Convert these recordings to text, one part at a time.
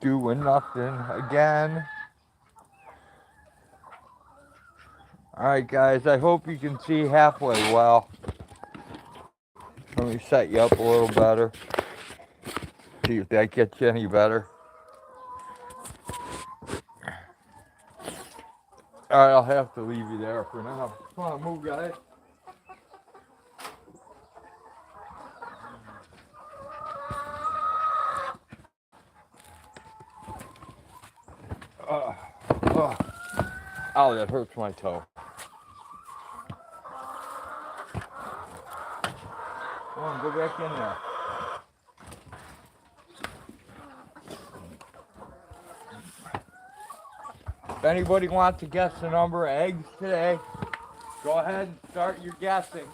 Doing nothing again. Alright guys, I hope you can see halfway well. Let me set you up a little better. See if that gets you any better. Alright, I'll have to leave you there for now. Come on, move guys. Uh, uh. Oh, that hurts my toe. Come on, go back in there. If anybody wants to guess the number of eggs today, go ahead and start your guessing.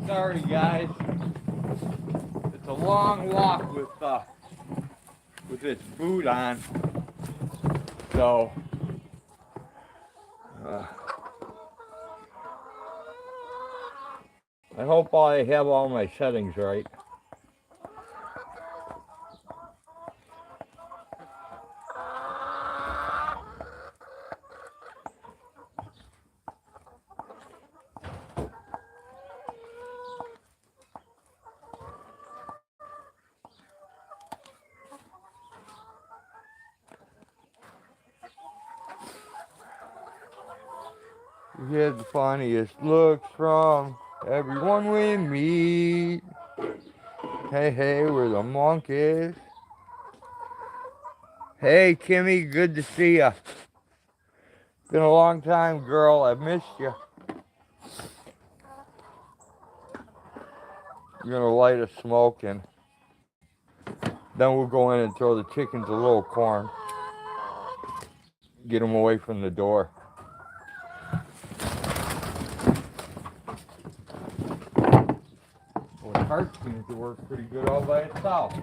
Sorry guys, it's a long walk with this boot on, so I hope I have all my settings right. You get the funniest looks from everyone we meet. Hey, hey, we're the monkeys. Hey, Kimmy, good to see ya. Been a long time, girl. I've missed you. I'm gonna light a smoke and then we'll go in and throw the chickens a little corn. Get them away from the door. Well, the cart seems to work pretty good all by itself.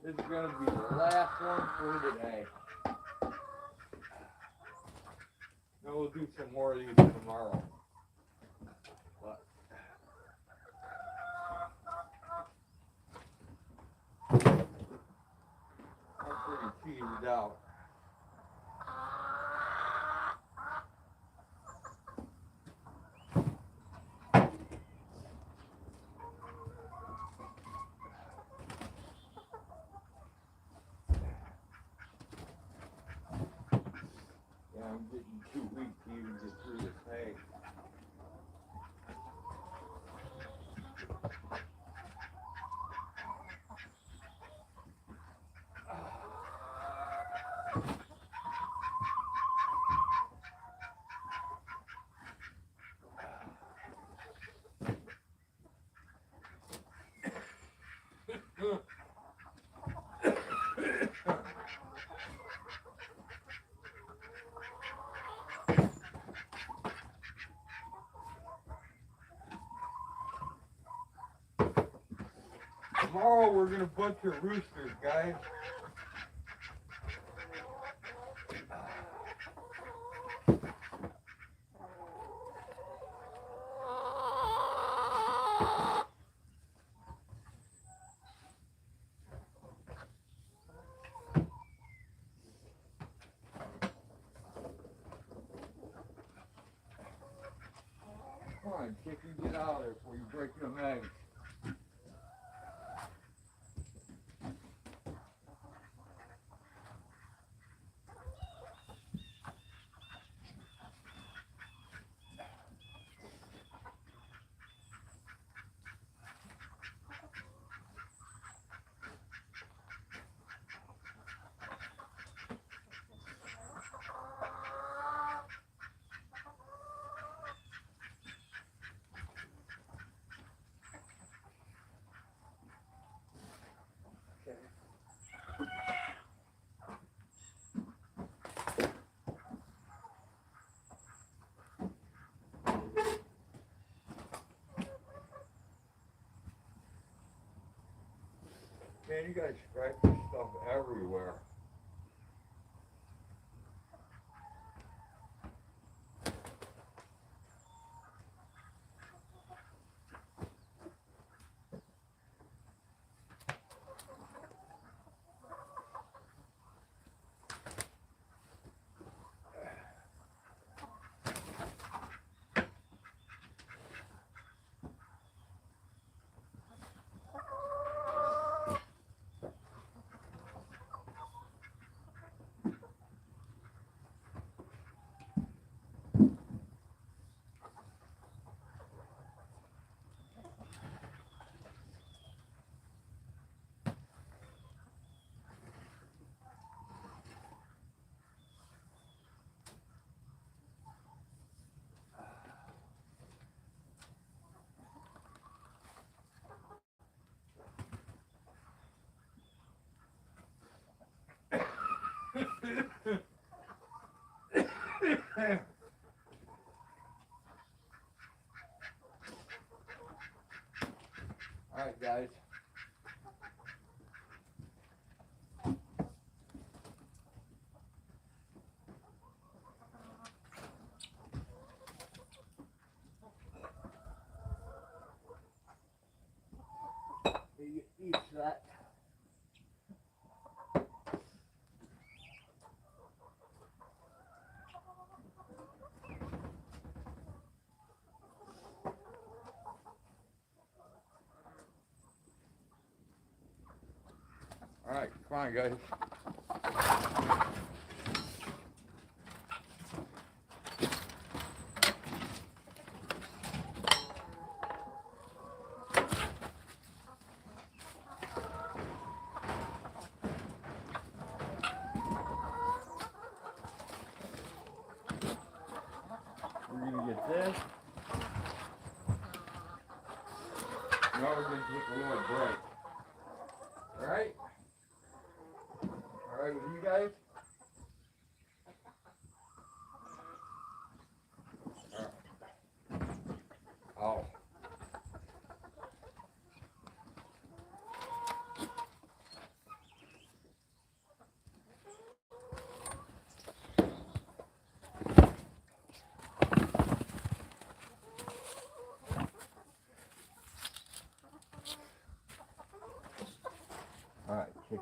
This is going to be the last one for today. Then we'll do some more of these tomorrow. But I'm pretty cheesed out. I'm getting too weak to even get through this hay. Tomorrow we're going to butcher roosters, guys. Come on, chicken, get out of there before you break your legs. Man, you guys scratch this stuff everywhere. Alright, guys. You eat that. Alright, come on, guys. We're going to get this. Now we're going to take a little break. Alright? Alright with you guys? Oh.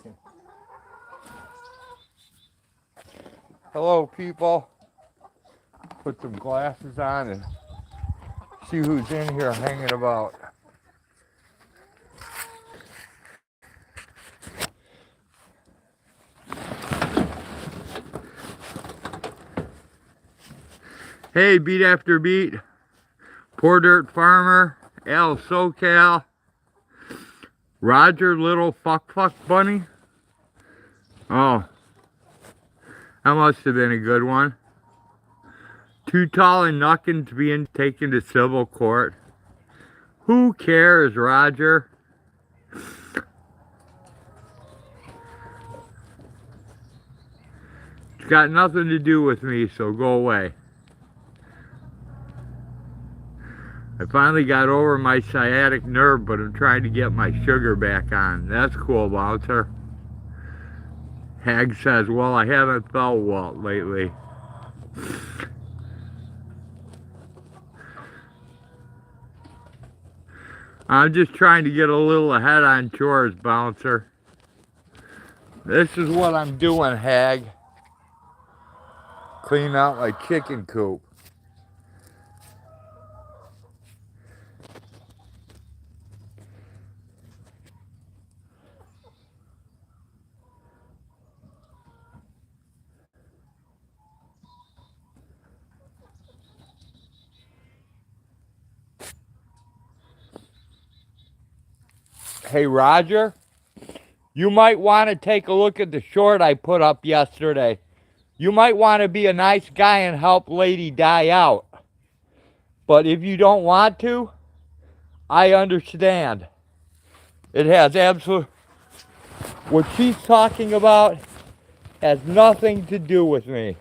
second. Hello, people. Put some glasses on and see who's in here hanging about. Hey, beat after beat. Poor Dirt Farmer, Al SoCal, Roger Little Fuck Bunny. Oh, that must have been a good one. Too tall and knuckin' to be taken to civil court. Who cares, Roger? It's got nothing to do with me, so go away. I finally got over my sciatic nerve, but I'm trying to get my sugar back on. That's cool, Bouncer. Hag says, well, I haven't felt well lately. I'm just trying to get a little ahead on chores, Bouncer. This is what I'm doing, Hag. Clean out my chicken coop. Hey, Roger, you might want to take a look at the short I put up yesterday. You might want to be a nice guy and help Lady Di out. But if you don't want to, I understand. It has absolute... What she's talking about has nothing to do with me.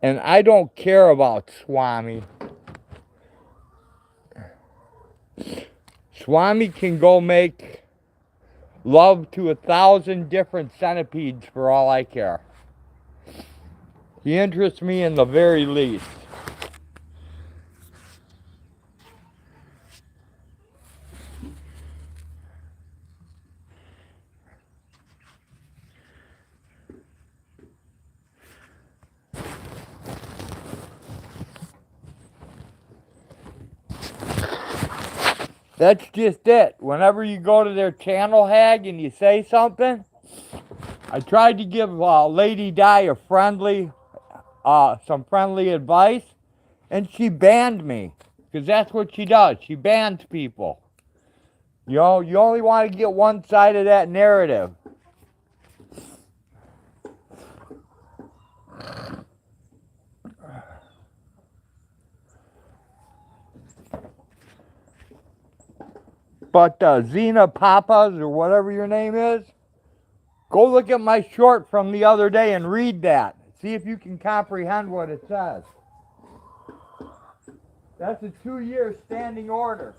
And I don't care about Swami. Swami can go make love to 1,000 different centipedes for all I care. He interests me in the very least. That's just it. Whenever you go to their channel, Hag, and you say something, I tried to give Lady Di a some friendly advice, and she banned me. Because that's what she does. She bans people. You know, you only want to get one side of that narrative. But Xena Papas, or whatever your name is, go look at my short from the other day and read that. See if you can comprehend what it says. That's a 2-year standing order.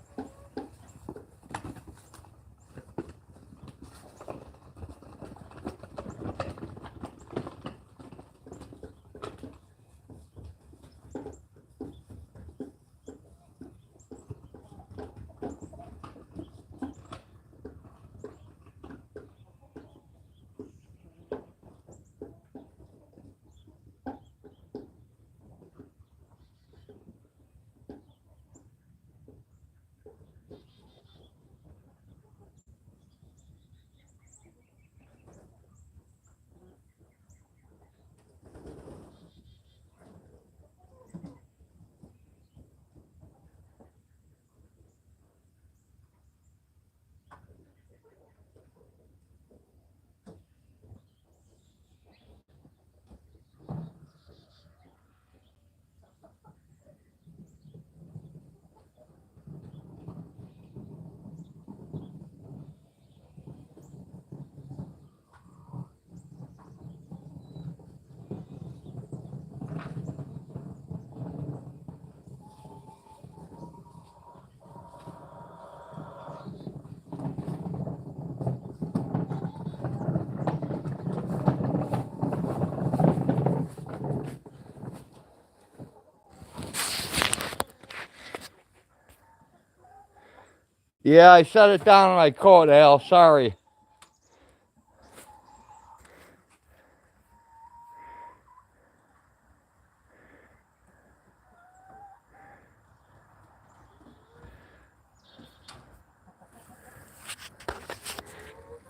Yeah, I set it down on my coat, Al. Sorry.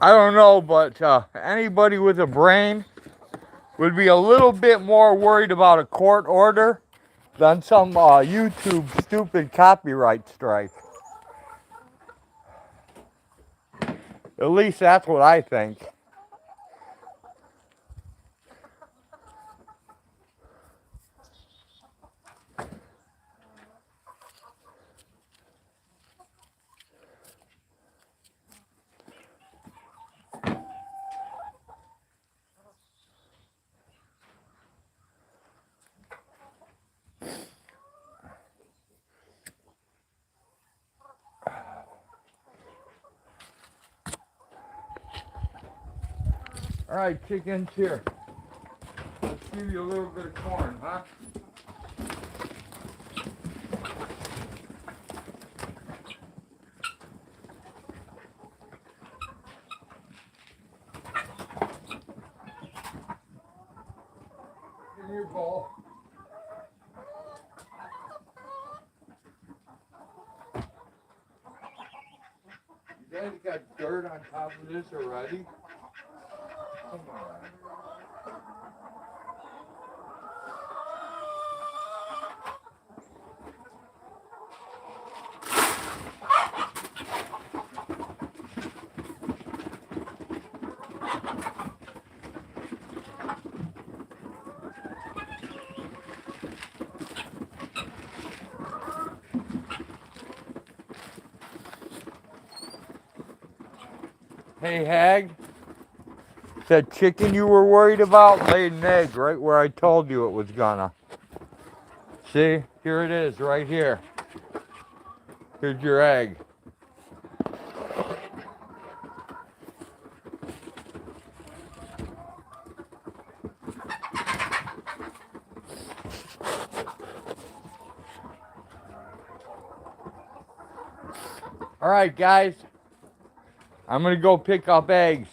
I don't know, but anybody with a brain would be a little bit more worried about a court order than some YouTube stupid copyright strike. At least that's what I think. All right, chickens, here. Let's give you a little bit of corn, huh? Give me your bowl. You guys got dirt on top of this already? Come on. Hey, Hag, that chicken you were worried about laid an egg right where I told you it was gonna. See, here it is, right here. Here's your egg. All right, guys, I'm gonna go pick up eggs.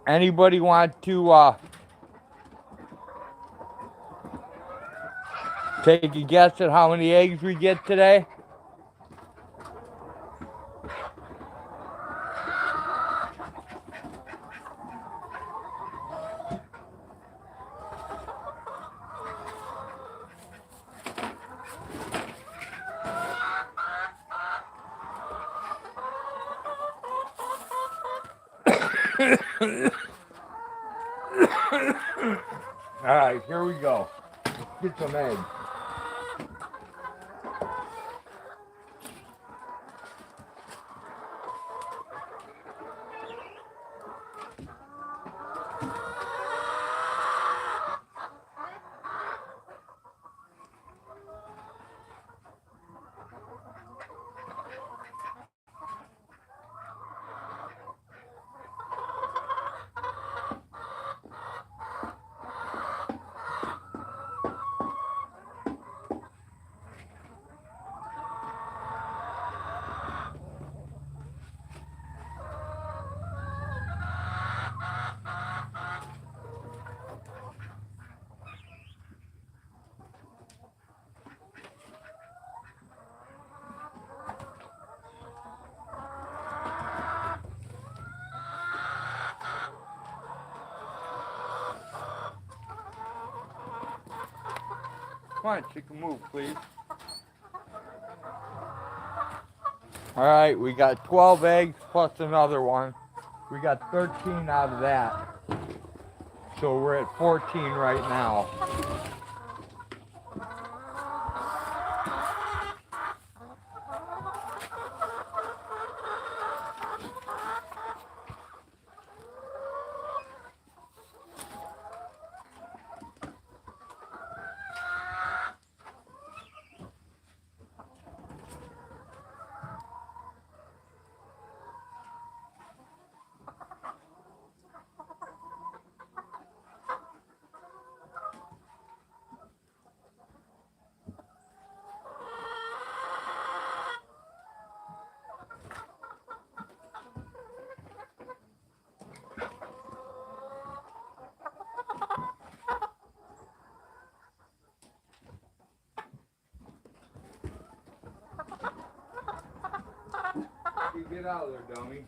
Anybody want to take a guess at how many eggs we get today? All right, here we go. Let's get some eggs. Come on, chicken, move, please. All right, we got 12 eggs plus another one. We got 13 out of that. So we're at 14 right now. Get out of there, dummy.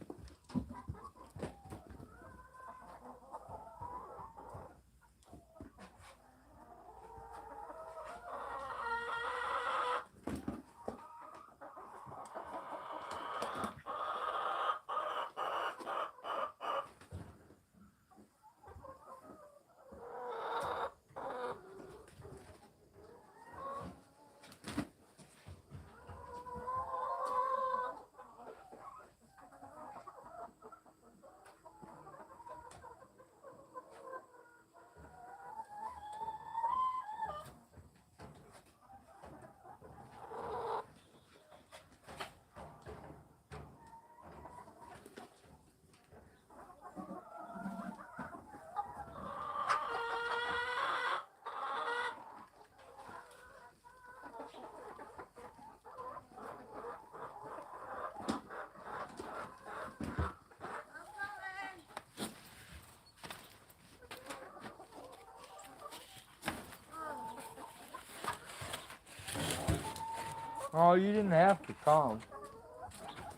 Oh, you didn't have to come.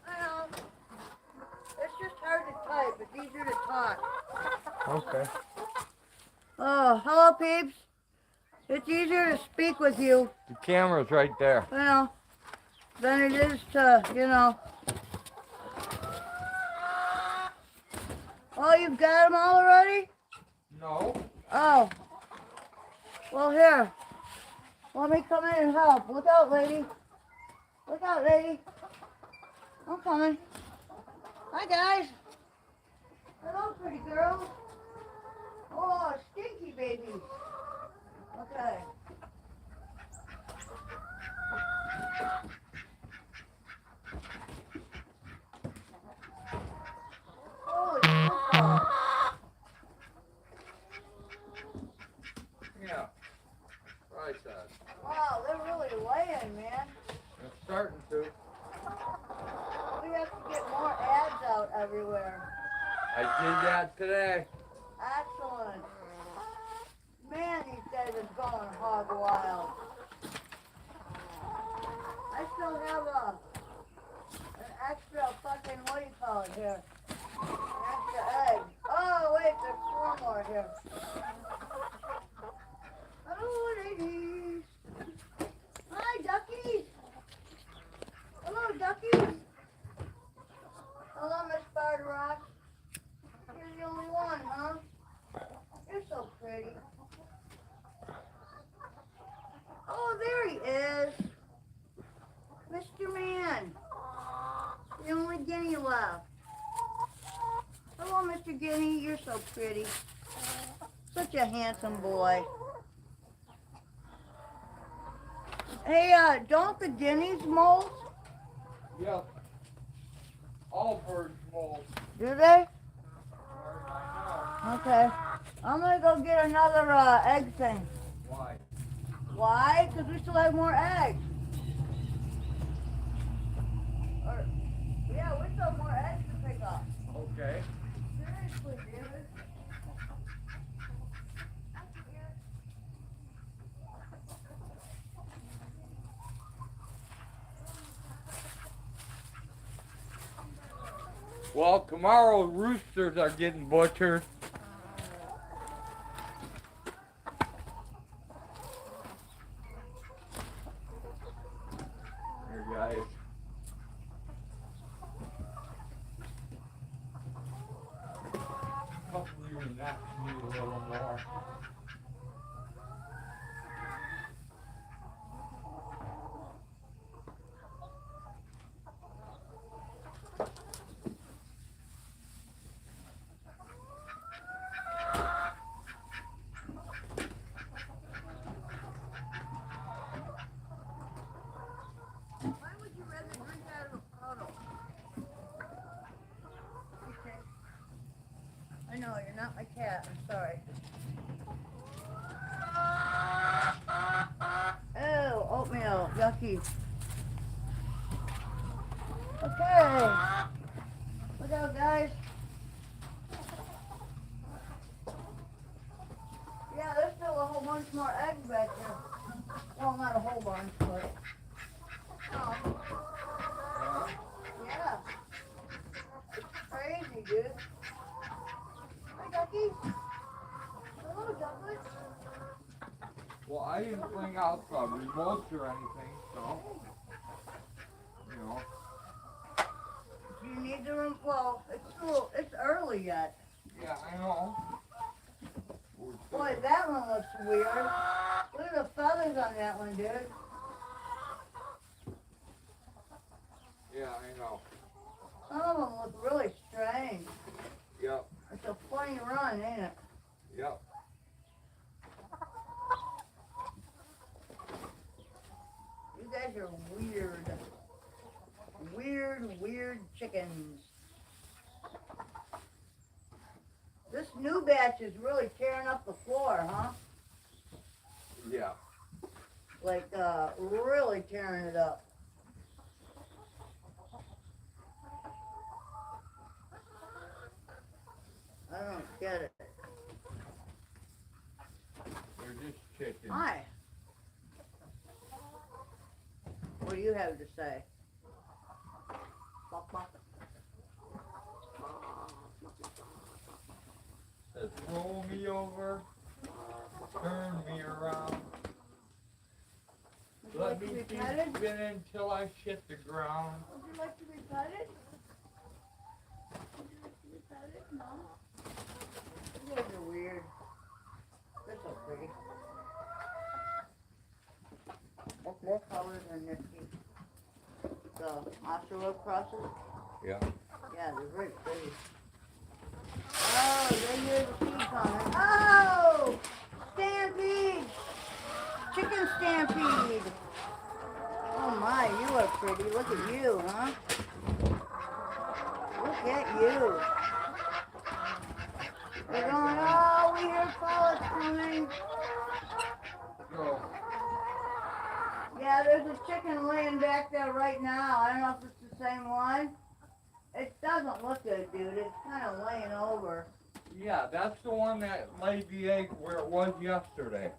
I know. It's just hard to type. It's easier to talk. Okay. Oh, hello, peeps. It's easier to speak with you, The camera's right there. you know, than it is to, you know. Oh, you've got them all already? No. Oh. Well, here. Let me come in and help. Look out, lady. Look out, lady. I'm coming. Hi, guys. Hello, pretty girl. Oh, stinky baby. Okay. Holy shit. Yeah. Right side. Wow, they're really laying, man. It's starting to. We have to get more ads out everywhere. I did that today. Excellent. Man, these guys are going hog wild. I still have an extra fucking, what do you call it here? An extra egg. Oh, wait, there's 4 more here. Hello, ladies. Hi, duckies. Hello, duckies. Hello, Miss Barderock. You're the only one, huh? You're so pretty. Oh, there he is. Mr. Man. The only guinea left. Hello, Mr. Guinea. You're so pretty. Such a handsome boy. Hey, don't the guineas molt? Yep. All birds molt. Do they? I Okay. I'm gonna go get another egg thing. know. Why? Why? Because we still have more eggs. Yeah, we still have more eggs to pick up. Okay. Seriously, dude. Well, tomorrow roosters are getting butchered. Here, guys. Hopefully you're not need a little more. Why would you rather drink out of a puddle? Okay. I know, you're not my cat. I'm sorry. Ew, oatmeal. Yucky. Okay. Look out, guys. Yeah, there's still a whole bunch more eggs back there. Well, not a whole bunch, but... Oh. Yeah. didn't bring out the remotes or anything, so, you know. Do you need the room? Well, it's early yet. Yeah, I know. Boy, that one looks weird. Look at the feathers on that one, dude. Yeah, I know. Some of them look really strange. Yep. It's a funny run, ain't it? Yep. You guys are weird. Weird chickens. This new batch is really tearing up the floor, huh? Yeah. Like, really tearing it up. I don't get it. They're just chickens. Hi. What do you have to say? Bok, bok. Says roll me over, turn me around. Would you Let like me to be keep petted? spinning till I shit the ground. Would you like to be petted? Would you like to be petted? No? You guys are weird. They're so pretty. Their colors are nifty. The Australian crosses? Yeah. Yeah, they're very pretty. Oh, they hear the feed coming. Oh! Stampede! Chicken stampede! Oh my, you are pretty. Look at you, huh? Look at you. They're going, oh, we hear Paula's coming. So, Yeah, there's a chicken laying back there right now. I don't know if it's the same one. It doesn't look good, dude. It's kind of laying over. yeah, that's the one that laid the egg where it was yesterday.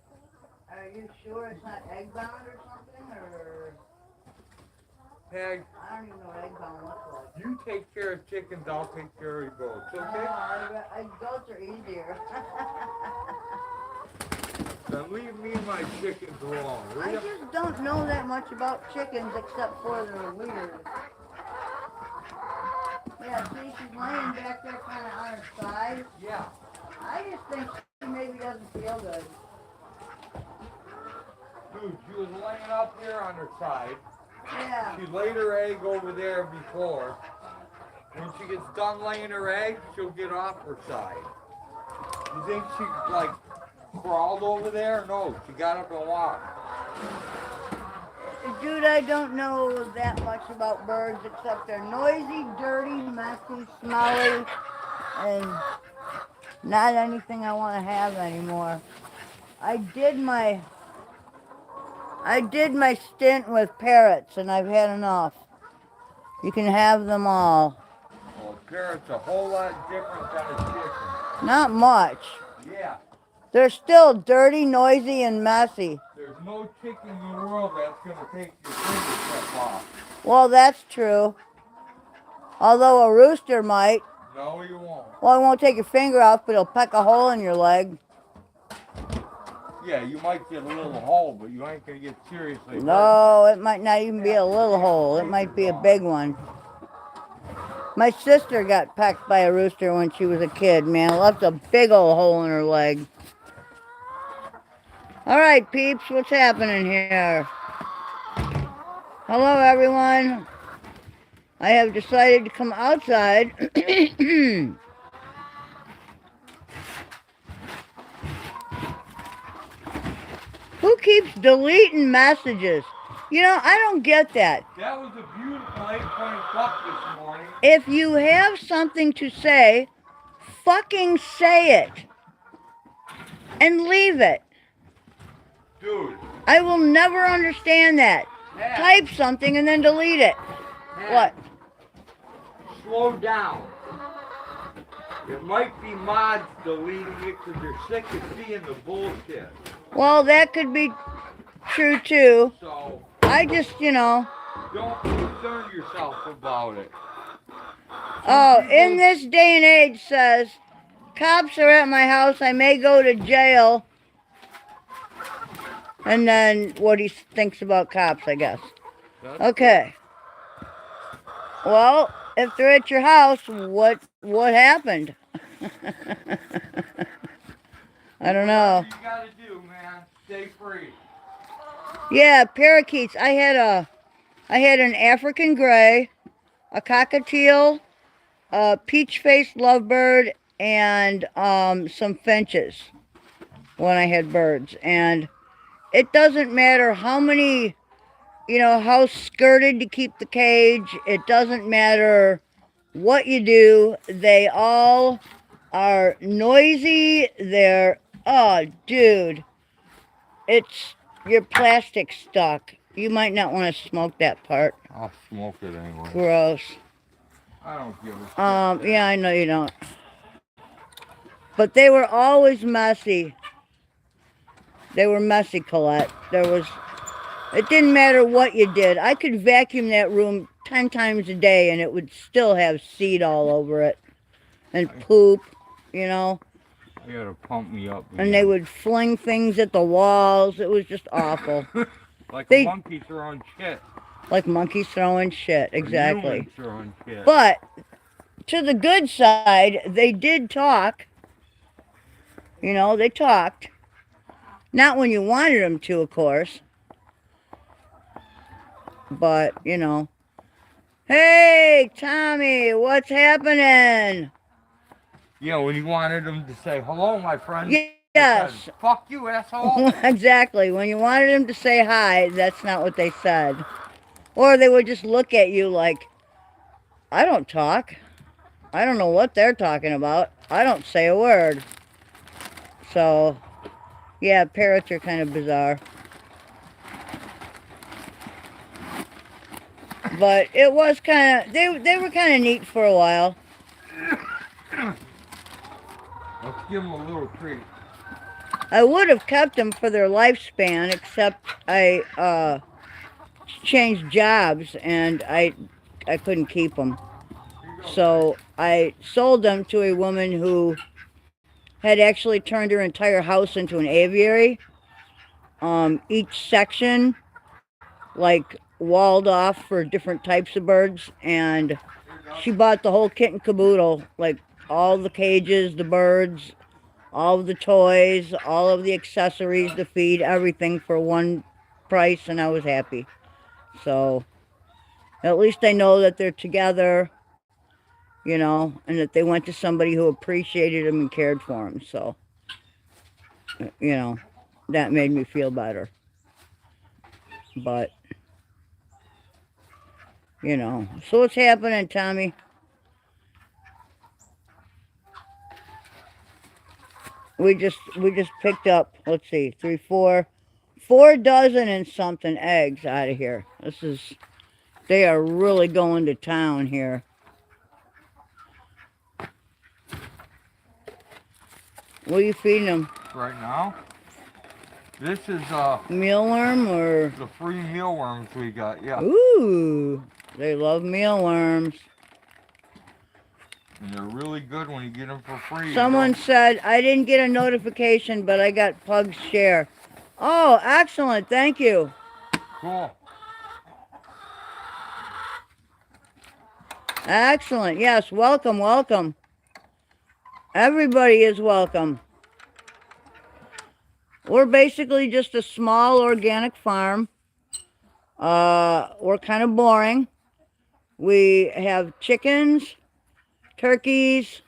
Are you sure it's not egg bound or something? Or Peg, I don't even know what egg bound looks like. you take care of chickens, I'll take care of goats, No, okay? goats are easier. Then leave me and my chickens alone, will I ya? just don't know that much about chickens except for they're weird. Yeah, see, she's laying back there kind of on her side. Yeah. I just think she maybe doesn't feel good. Dude, she was laying up here on her side. Yeah. She laid her egg over there before. When she gets done laying her egg, she'll get off her side. You think she, like, crawled over there? No, she got up and walked. Dude, I don't know that much about birds except they're noisy, dirty, messy, smelly, and not anything I want to have anymore. I did my stint with parrots and I've had enough. You can have them all. Well, a parrot's a whole lot different than a chicken. Not much. Yeah, They're still dirty, noisy, and messy. there's no chicken in the world that's going to take your fingertip off. Well, that's true. Although a rooster might. No, you won't. Well, it won't take your finger off, but it'll peck a hole in your leg. Yeah, you might get a little hole, but you ain't going to get seriously hurt. No, it might not even be a little hole. It might be a big one. My sister got pecked by a rooster when she was a kid, man. It left a big old hole in her leg. All right, peeps, what's happening here? Hello, everyone. I have decided to come outside. Who keeps deleting messages? You know, I don't get that. That was a beautiful 8-point buck this morning. If you have something to say, fucking say it. And leave it. Dude. I will never understand that. Pat, Type something and then delete it. Pat, What? slow down. It might be mods deleting it because they're sick of seeing the bullshit. Well, that could be true too. So, I just, you know. don't concern yourself about it. Oh, in this day and age says, cops are at my house. I may go to jail. And then what he thinks about cops, I guess. That's Okay. Well, if they're at your house, what happened? I don't know. Whatever you gotta do, man. Stay free. Yeah, parakeets. I had an African gray, a cockatiel, a peach-faced lovebird, and some finches when I had birds. And it doesn't matter how many, how skirted you keep the cage. It doesn't matter what you do. They all are noisy. Oh, dude, it's your plastic stuck. You might not want to smoke that part. I'll smoke it anyway. Gross. I don't give a shit. Yeah, I know you don't. But they were always messy. They were messy, Colette. It didn't matter what you did. I could vacuum that room 10 times a day and it would still have seed all over it. And poop, You gotta pump me up. And they would fling things at the walls. It was just awful. Like a monkey throwing shit. Like monkeys throwing shit, exactly. Throwing shit. But to the good side, they did talk. They talked. Not when you wanted them to, of course. But, hey, Tommy, what's happening? Yeah, when you wanted them to say, hello, my friend. Yes. Said, fuck you, asshole. Exactly. When you wanted them to say hi, that's not what they said. Or they would just look at you like, I don't talk. I don't know what they're talking about. I don't say a word. So, yeah, parrots are kind of bizarre. But it was kind of, they were kind of neat for a while. Let's give them a little treat. I would have kept them for their lifespan, except I changed jobs and I couldn't keep them. So I sold them to a woman who had actually turned her entire house into an aviary. Each section, like, walled off for different types of birds, and she bought the whole kit and caboodle, like all the cages, the birds, all of the toys, all of the accessories, the feed, everything for one price, and I was happy. So at least I know that they're together, and that they went to somebody who appreciated them and cared for them. So, that made me feel better. But, so what's happening, Tommy? We just picked up, let's see, 4 dozen and something eggs out of here. They are really going to town here. What are you feeding them? Right now? This is mealworm or the free mealworms we got, yeah. Ooh, they love mealworms. And they're really good when you get them for free. Someone said, I didn't get a notification, but I got Pug's share. Oh, excellent. Thank you. Cool. Excellent. Yes, welcome, welcome. Everybody is welcome. We're basically just a small organic farm. We're kind of boring. We have chickens, turkeys,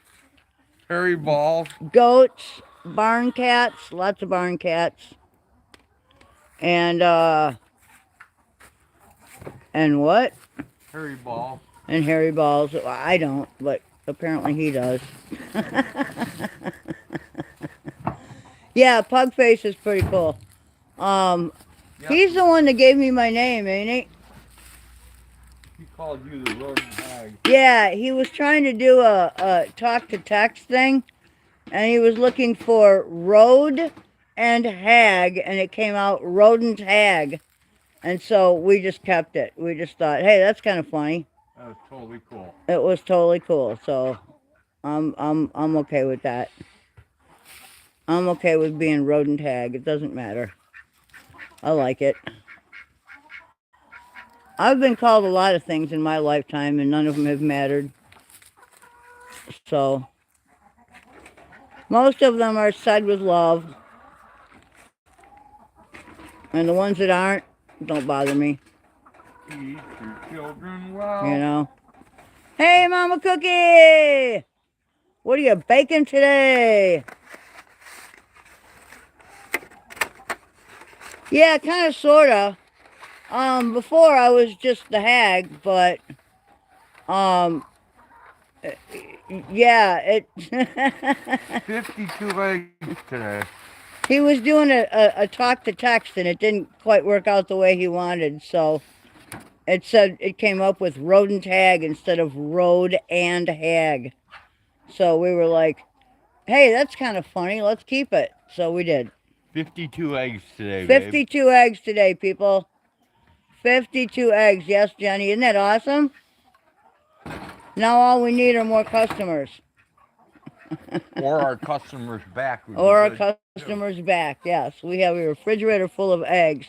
hairy balls, goats, barn cats, lots of barn cats, and what? Hairy balls. And hairy balls. I don't, but apparently he does. Yeah, Pugface is pretty cool. Yep. He's the one that gave me my name, ain't he? He called you the rodent hag. Yeah, he was trying to do a talk-to-text thing, and he was looking for road and hag, and it came out rodent hag. And so we just kept it. We just thought, hey, that's kind of funny. That was totally cool. It was totally cool. So I'm okay with that. I'm okay with being rodent hag. It doesn't matter. I like it. I've been called a lot of things in my lifetime, and none of them have mattered. So, most of them are said with love, and the ones that aren't don't bother me. Teach your children well. You know. Hey, Mama Cookie! What are you baking today? Yeah, kind of, sorta. Before I was just the hag, but yeah, it. 52 eggs today. He was doing a talk to text, and it didn't quite work out the way he wanted, so it said it came up with rodent hag instead of road and hag. So we were like, hey, that's kind of funny. Let's keep it. So we did. 52 eggs today, 52 babe. eggs today, people. 52 eggs. Yes, Jenny. Isn't that awesome? Now all we need are more customers. Or our customers back. Or our customers back. Yes, we have a refrigerator full of eggs.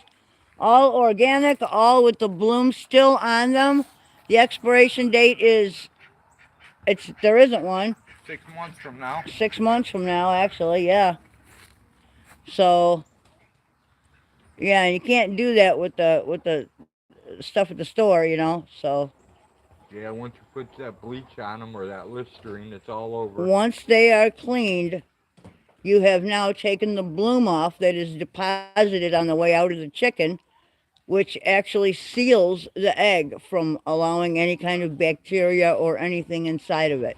All organic, all with the bloom still on them. The expiration date is, there isn't one. 6 months from now. 6 months from now, actually, yeah. So, yeah, you can't do that with the stuff at the store, you know. So Yeah, once you put that bleach on them or that Listerine, it's all over. once they are cleaned, you have now taken the bloom off that is deposited on the way out of the chicken, which actually seals the egg from allowing any kind of bacteria or anything inside of it.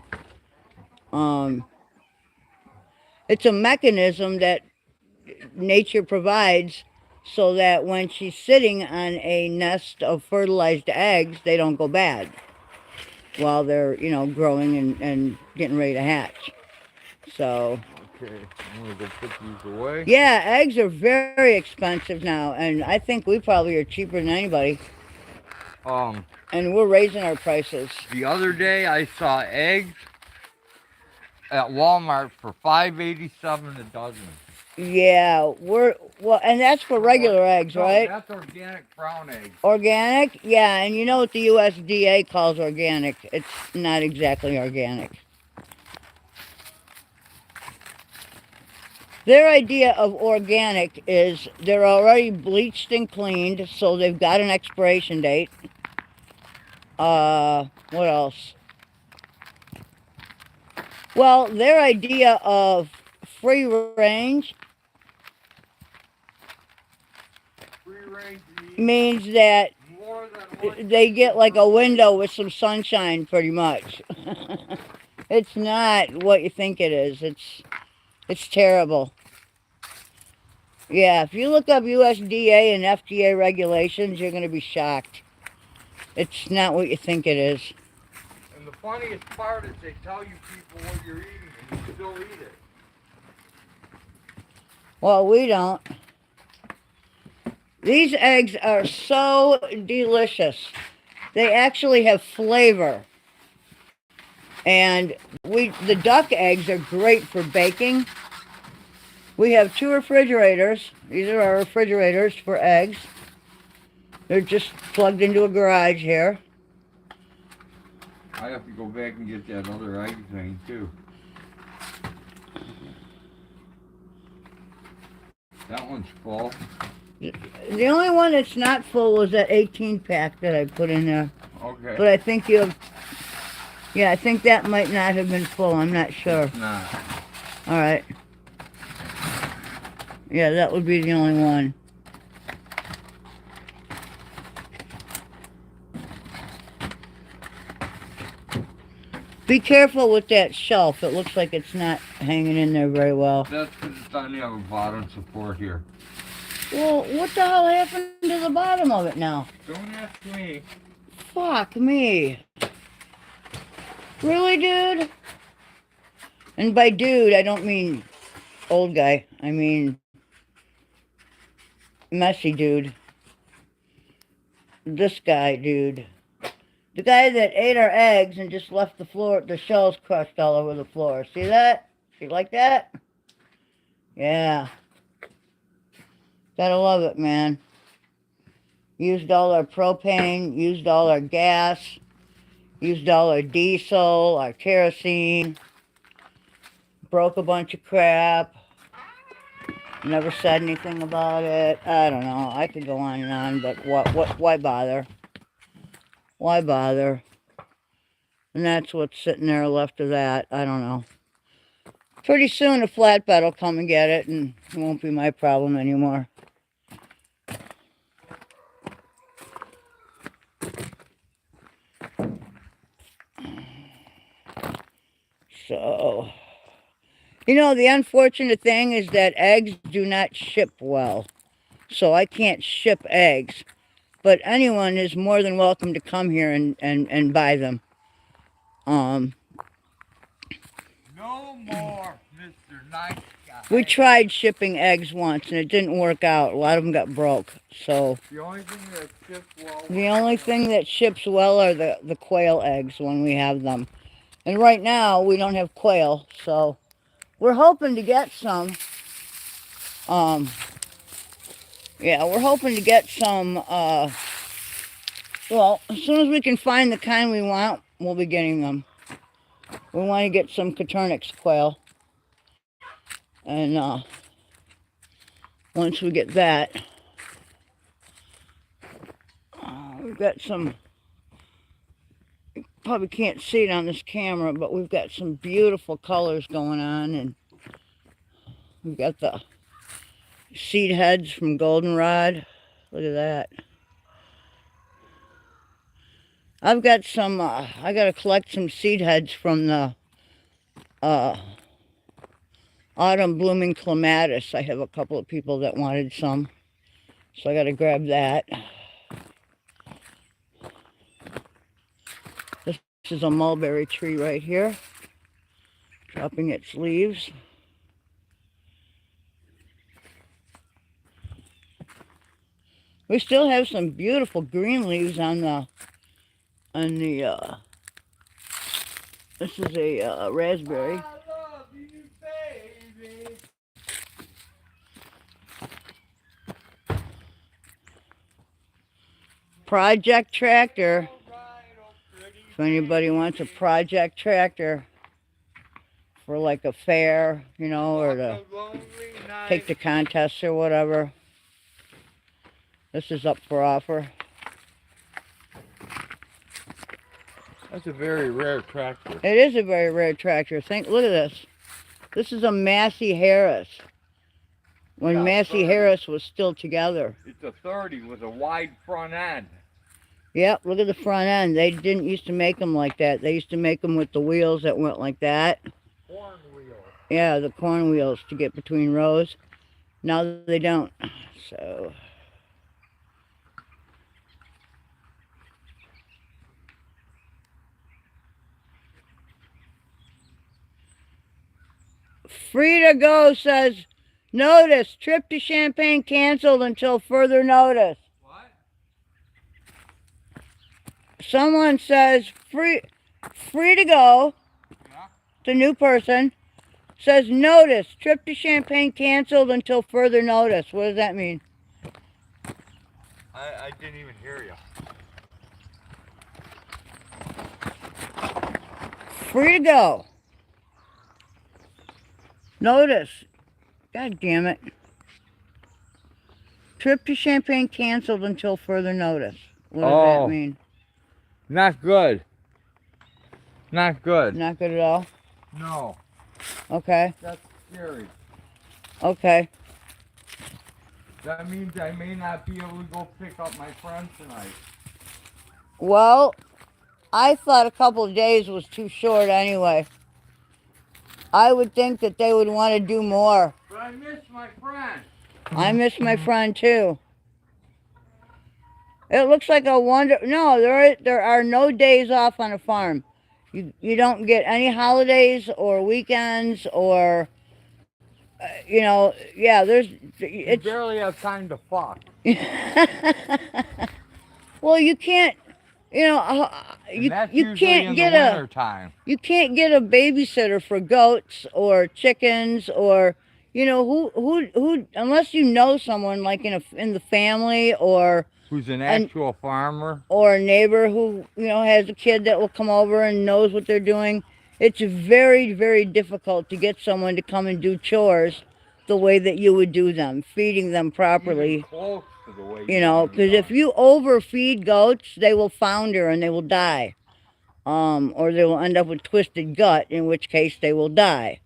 It's a mechanism that nature provides so that when she's sitting on a nest of fertilized eggs, they don't go bad while they're, you know, growing and getting ready to hatch. So, okay, I'm gonna go put these away. Yeah, eggs are very expensive now, and I think we probably are cheaper than anybody. And we're raising our prices. The other day I saw eggs at Walmart for $5.87 a dozen. Yeah, and that's for regular eggs, right? That's organic brown eggs. Organic? Yeah, and you know what the USDA calls organic. It's not exactly organic. Their idea of organic is they're already bleached and cleaned, so they've got an expiration date. What else? Well, their idea of free range means that they get like a window with some sunshine, pretty much. It's not what you think it is. It's terrible. Yeah, if you look up USDA and FDA regulations, you're going to be shocked. It's not what you think it is. And the funniest part is they tell you people what you're eating and you still eat it. Well, we don't. These eggs are so delicious. They actually have flavor. And the duck eggs are great for baking. We have 2 refrigerators. These are our refrigerators for eggs. They're just plugged into a garage here. I have to go back and get that other egg thing too. That one's full. The only one that's not full was that 18 pack that I put in there. Okay. But I think you have, yeah, I think that might not have been full. I'm not sure. It's not. All right. Yeah, that would be the only one. Be careful with that shelf. It looks like it's not hanging in there very well. That's because it's on the other bottom support here. Well, what the hell happened to the bottom of it now? Don't ask me. Fuck me. Really, dude? And by dude, I don't mean old guy. I mean messy dude. This guy, dude. The guy that ate our eggs and just left the shells crushed all over the floor. See that? See like that? Yeah. Gotta love it, man. Used all our propane, used all our gas, used all our diesel, our kerosene. Broke a bunch of crap. Never said anything about it. I don't know. I could go on and on, but why bother? Why bother? And that's what's sitting there left of that. I don't know. Pretty soon a flatbed will come and get it, and it won't be my problem anymore. So, you know, the unfortunate thing is that eggs do not ship well. So I can't ship eggs. But anyone is more than welcome to come here and buy them. No more, Mr. Nice Guy. We tried shipping eggs once and it didn't work out. A lot of them got broke. So The only thing that ships well. the only thing that ships well are the quail eggs when we have them. And right now we don't have quail, so we're hoping to get some. Yeah, we're hoping to get some. Well, as soon as we can find the kind we want, we'll be getting them. We want to get some Caternix quail. And once we get that, we've got some, you probably can't see it on this camera, but we've got some beautiful colors going on. And we've got the seed heads from goldenrod. Look at that. I've got some, I got to collect some seed heads from the autumn blooming clematis. I have a couple of people that wanted some, so I got to grab that. This is a mulberry tree right here, dropping its leaves. We still have some beautiful green leaves on the this is a raspberry. I love you, baby. Project tractor. If anybody wants a project tractor for like a fair, you know, or to take to contests or whatever, this is up for offer. That's a very rare tractor. It is a very rare tractor. Look at this. This is a Massey Harris. When Yeah, Massey 30. Harris was still together. It's a 30 with a wide front end. Yep, look at the front end. They didn't used to make them like that. They used to make them with the wheels that went like that. Corn wheel. Yeah, the corn wheels to get between rows. Now they don't. So Free to Go says, notice, trip to Champaign canceled until further notice. What? Someone says, free to go, Yeah. it's a new person, says, notice, trip to Champaign canceled until further notice. What does that mean? I didn't even hear you. Free to go. Notice. God damn it. Trip to Champaign canceled until further notice. What does that mean? Not good. Not good. Not good at all? No. Okay. That's scary. Okay. That means I may not be able to go pick up my friend tonight. Well, I thought a couple of days was too short anyway. I would think that they would want to do more. But I miss my friend. I miss my friend too. It looks like a wonder. No, there are no days off on a farm. You don't get any holidays or weekends or you know. Yeah, You barely have time to fuck. Well, you can't. You know, you can't get time. you can't get a babysitter for goats or chickens or you know, who, unless you know someone like in the family or Who's an an actual farmer? or a neighbor who, you know, has a kid that will come over and knows what they're doing, it's very, very difficult to get someone to come and do chores the way that you would do them, feeding them Even properly. close to the way You you know, want 'em because if done. you overfeed goats, they will founder and they will die. Or they will end up with twisted gut, in which case they will die.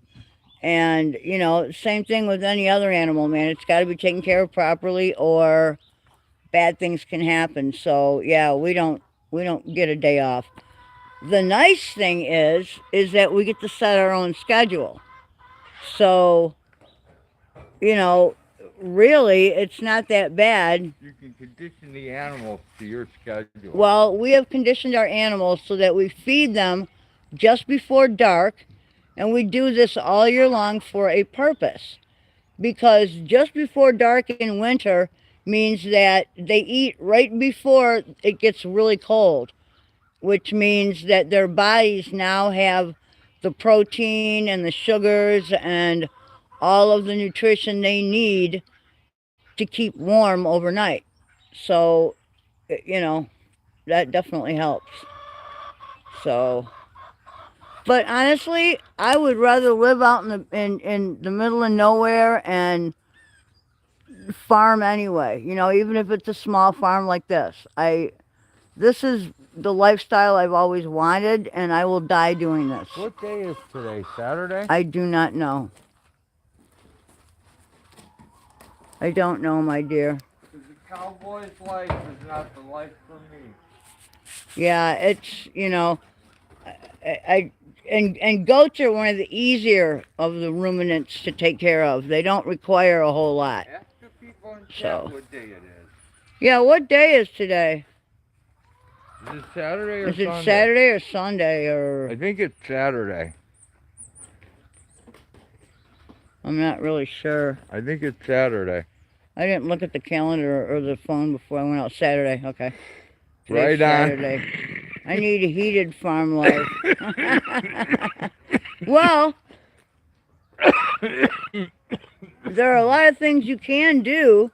And, you know, same thing with any other animal, man. It's got to be taken care of properly or bad things can happen. So, yeah, we don't get a day off. The nice thing is that we get to set our own schedule. So, you know, really, it's not that bad. You can condition the animals to your schedule. Well, we have conditioned our animals so that we feed them just before dark, and we do this all year long for a purpose. Because just before dark in winter means that they eat right before it gets really cold, which means that their bodies now have the protein and the sugars and all of the nutrition they need to keep warm overnight. So, you know, that definitely helps. So, but honestly, I would rather live out in the middle of nowhere and farm anyway. You know, even if it's a small farm like this. This is the lifestyle I've always wanted, and I will die doing this. What day is today? Saturday? I do not know. I don't know, my dear. Because the cowboy's life is not the life for me. Yeah, it's, you know, I and goats are one of the easier of the ruminants to take care of. They don't require a whole lot. Ask the people in chat So, what day it is. yeah, what day is today? Is it Saturday or Is it Sunday? Saturday or Sunday or? I think it's Saturday. I'm not really sure. I think it's Saturday. I didn't look at the calendar or the phone before I went out. Saturday, okay. Right Today's on. Saturday. I need a heated farm life. Well, there are a lot of things you can do.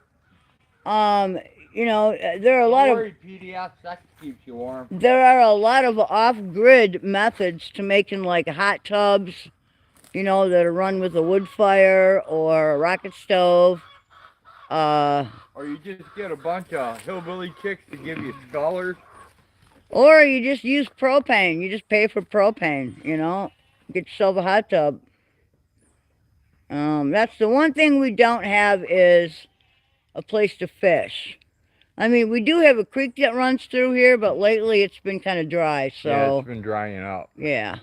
You know, there are a lot Don't of worry, PDF, that keeps you warm. there are a lot of off-grid methods to making like hot tubs, you know, that are run with a wood fire or a rocket stove. Or you just get a bunch of hillbilly chicks to give you scullers. Or you just use propane. You just pay for propane, you know. Get yourself a hot tub. That's the one thing we don't have is a place to fish. I mean, we do have a creek that runs through here, but lately it's been kind of dry, so... Yeah, it's been drying up. Yeah.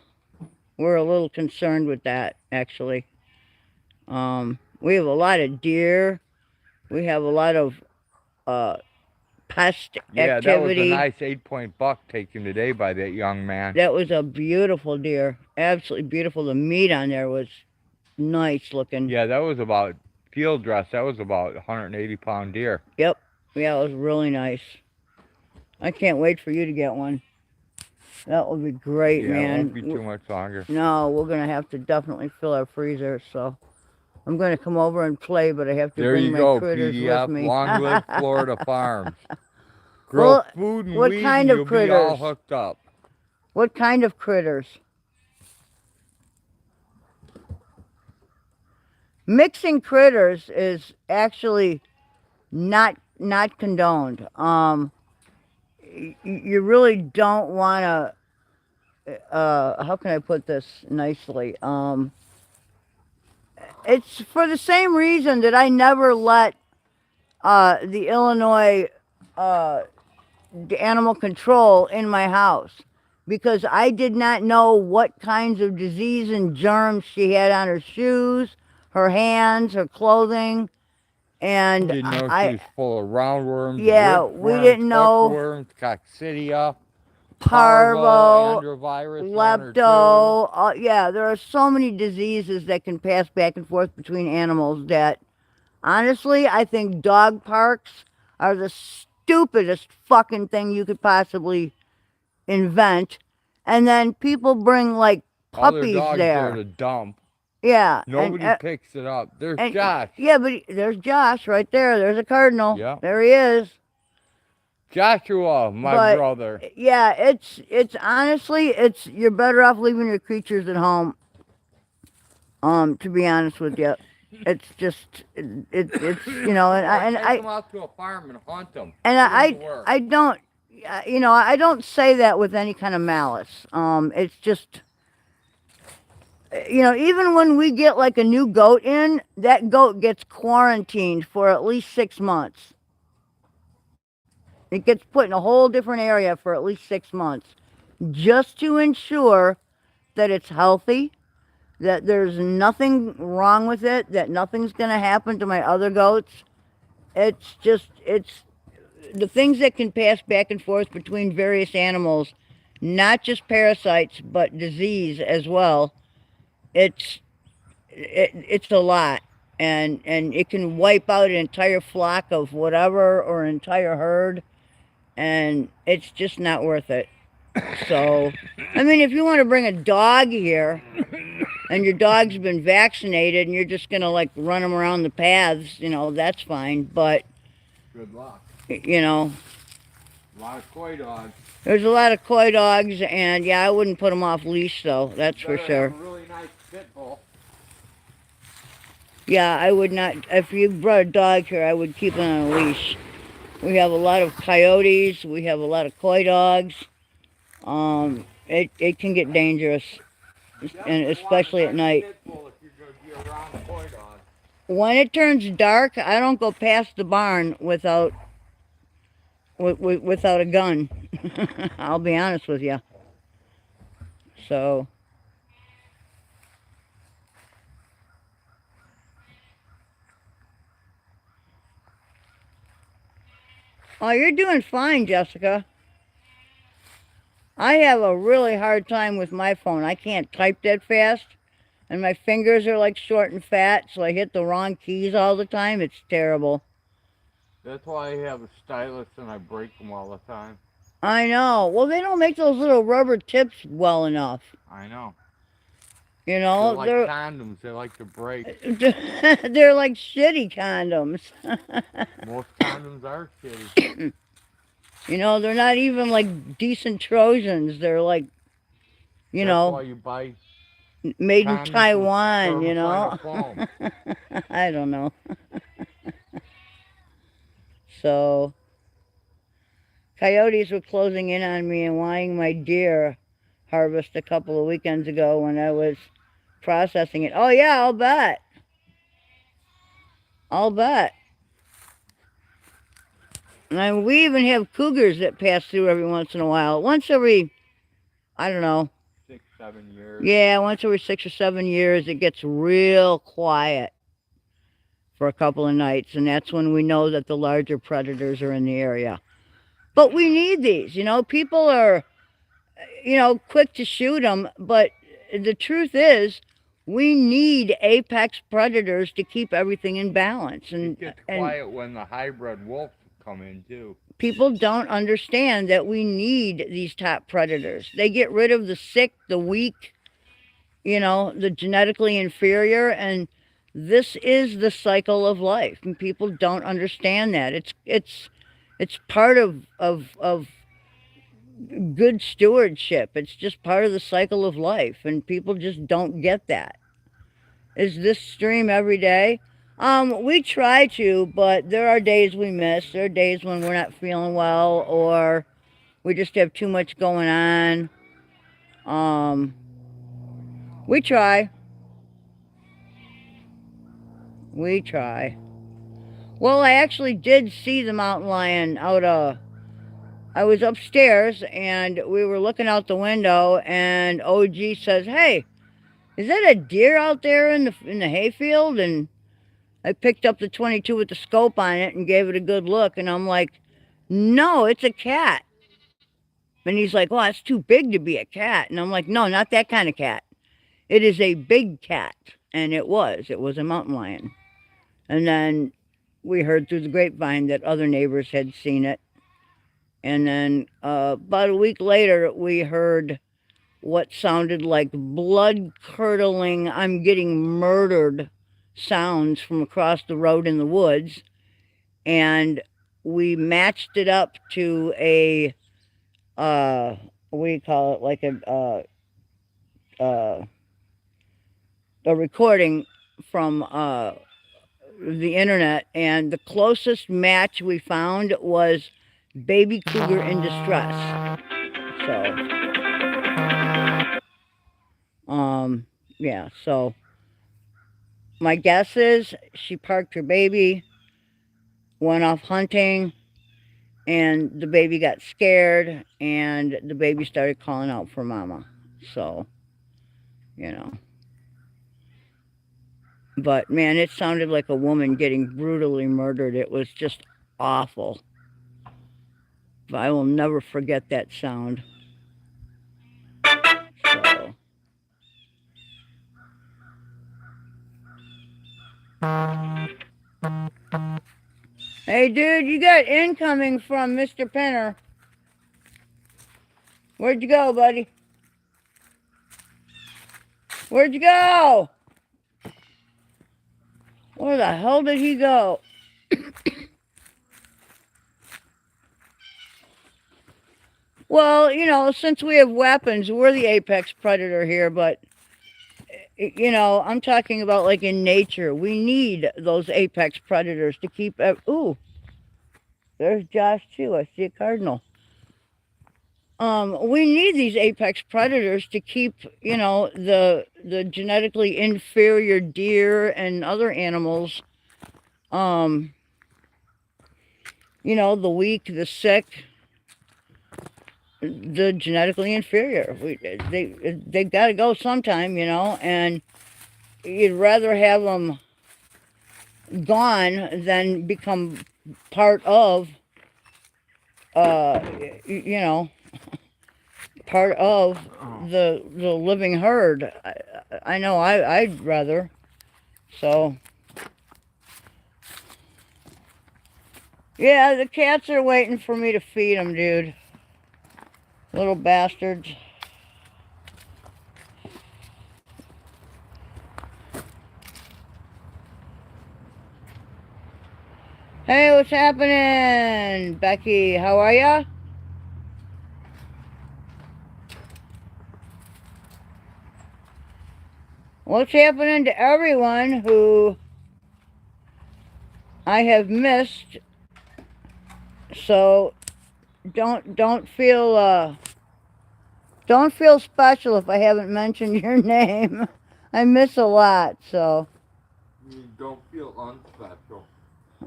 We're a little concerned with that, actually. We have a lot of deer. We have a lot of pest Yeah, activity. that was a nice 8-point buck taken today by that young man. That was a beautiful deer. Absolutely beautiful. The meat on there was nice looking. Yeah, that was about field dress. That was about 180-pound deer. Yep. Yeah, it was really nice. I can't wait for you to get one. That would be great, Yeah, man. it won't be too much longer. No, we're going to have to definitely fill our freezer, so I'm going to come over and play, but I have to There bring you my go, critters PDF. with me. Long live Florida farms. Grow Well, food and what weed kind and of you'll be all critters? hooked up. What kind of critters? Mixing critters is actually not condoned. You really don't want to. How can I put this nicely? It's for the same reason that I never let the Illinois animal control in my house, because I did not know what kinds of disease and germs she had on her shoes, her hands, her clothing, and Didn't know she was full of roundworms, yeah, we whipworms, didn't know hookworms, coccidia, parvo, androvirus 1 or 2. lepto. Yeah, there are so many diseases that can pass back and forth between animals that, honestly, I think dog parks are the stupidest fucking thing you could possibly invent. And then people bring like All their puppies dogs there. to dump. Yeah. Nobody picks it up. There's Josh. Yeah, but there's Josh right there. There's a cardinal. Yeah. There he is. Joshua, my brother. Yeah, it's honestly, you're better off leaving your creatures at home. To be honest with you, it's just it's you know, and I take them out to a farm and hunt them. And I don't, you know, I don't say that with any kind of malice. It's just, you know, even when we get like a new goat in, that goat gets quarantined for at least 6 months. It gets put in a whole different area for at least 6 months, just to ensure that it's healthy, that there's nothing wrong with it, that nothing's going to happen to my other goats. It's just, it's the things that can pass back and forth between various animals, not just parasites, but disease as well. It's a lot. And it can wipe out an entire flock of whatever or an entire herd. And it's just not worth it. So, I mean, if you want to bring a dog here and your dog's been vaccinated and you're just going to like run them around the paths, you know, that's fine. But good luck. You know, a lot of coy dogs. There's a lot of coy dogs, and yeah, I wouldn't put them off leash though. That's for sure. Have a really nice pit bull. Yeah, I would not. If you brought a dog here, I would keep it on a leash. We have a lot of coyotes. We have a lot of coy dogs. It can get dangerous, and especially at night. When it turns dark, I don't go past the barn without a gun. I'll be honest with you. So. Oh, you're doing fine, Jessica. I have a really hard time with my phone. I can't type that fast. And my fingers are like short and fat, so I hit the wrong keys all the time. It's terrible. That's why I have a stylus and I break them all the time. I know. Well, they don't make those little rubber tips well enough. I know. You know, they're like condoms. They like to break. They're like shitty condoms. Most condoms are shitty. You know, they're not even like decent Trojans. They're like, you know. That's why you buy made in Taiwan, you know. I don't know. So, coyotes were closing in on me and wanting my deer harvest a couple of weekends ago when I was processing it. Oh yeah, I'll bet. I'll bet. And we even have cougars that pass through every once in a while. Once every, I don't know. 6, 7 years. Yeah, once every 6 or 7 years, it gets real quiet for a couple of nights. And that's when we know that the larger predators are in the area. But we need these, you know. People are, you know, quick to shoot them. But the truth is, we need apex predators to keep everything in balance. And it gets quiet when the hybrid wolves come in too. People don't understand that we need these top predators. They get rid of the sick, the weak, you know, the genetically inferior, and this is the cycle of life. And people don't understand that. It's part of good stewardship. It's just part of the cycle of life, and people just don't get that. Is this stream every day? We try to, but there are days we miss. There are days when we're not feeling well, or we just have too much going on. We try. We try. Well, I actually did see the mountain lion out I was upstairs and we were looking out the window, and OG says, "Hey, is that a deer out there in the hayfield?" And I picked up the 22 with the scope on it and gave it a good look, and I'm like, "No, it's a cat." And he's like, "Well, that's too big to be a cat." And I'm like, "No, not that kind of cat. It is a big cat." And it was a mountain lion. And then we heard through the grapevine that other neighbors had seen it. And then about a week later, we heard what sounded like blood-curdling, I'm getting murdered sounds from across the road in the woods. And we matched it up to a, what do you call it, like a recording from the internet, and the closest match we found was baby cougar in distress. So, yeah, so my guess is she parked her baby, went off hunting, and the baby got scared, and the baby started calling out for mama. So, you know. But man, it sounded like a woman getting brutally murdered. It was just awful. But I will never forget that sound. So. Hey dude, you got incoming from Mr. Penner. Where'd you go, buddy? Where'd you go? Where the hell did he go? Well, you know, since we have weapons, we're the apex predator here, but, you know, I'm talking about like in nature. We need those apex predators to keep... Ooh, there's Josh too. I see a cardinal. We need these apex predators to keep, you know, the genetically inferior deer and other animals, you know, the weak, the sick, the genetically inferior. They got to go sometime, you know, and you'd rather have them gone than become part of, you know, part of the living herd. I know I'd rather. So, yeah, the cats are waiting for me to feed them, dude. Little bastards. Hey, what's happening? Becky, how are ya? What's happening to everyone who I have missed? So don't feel special if I haven't mentioned your name. I miss a lot, so. You don't feel unspecial.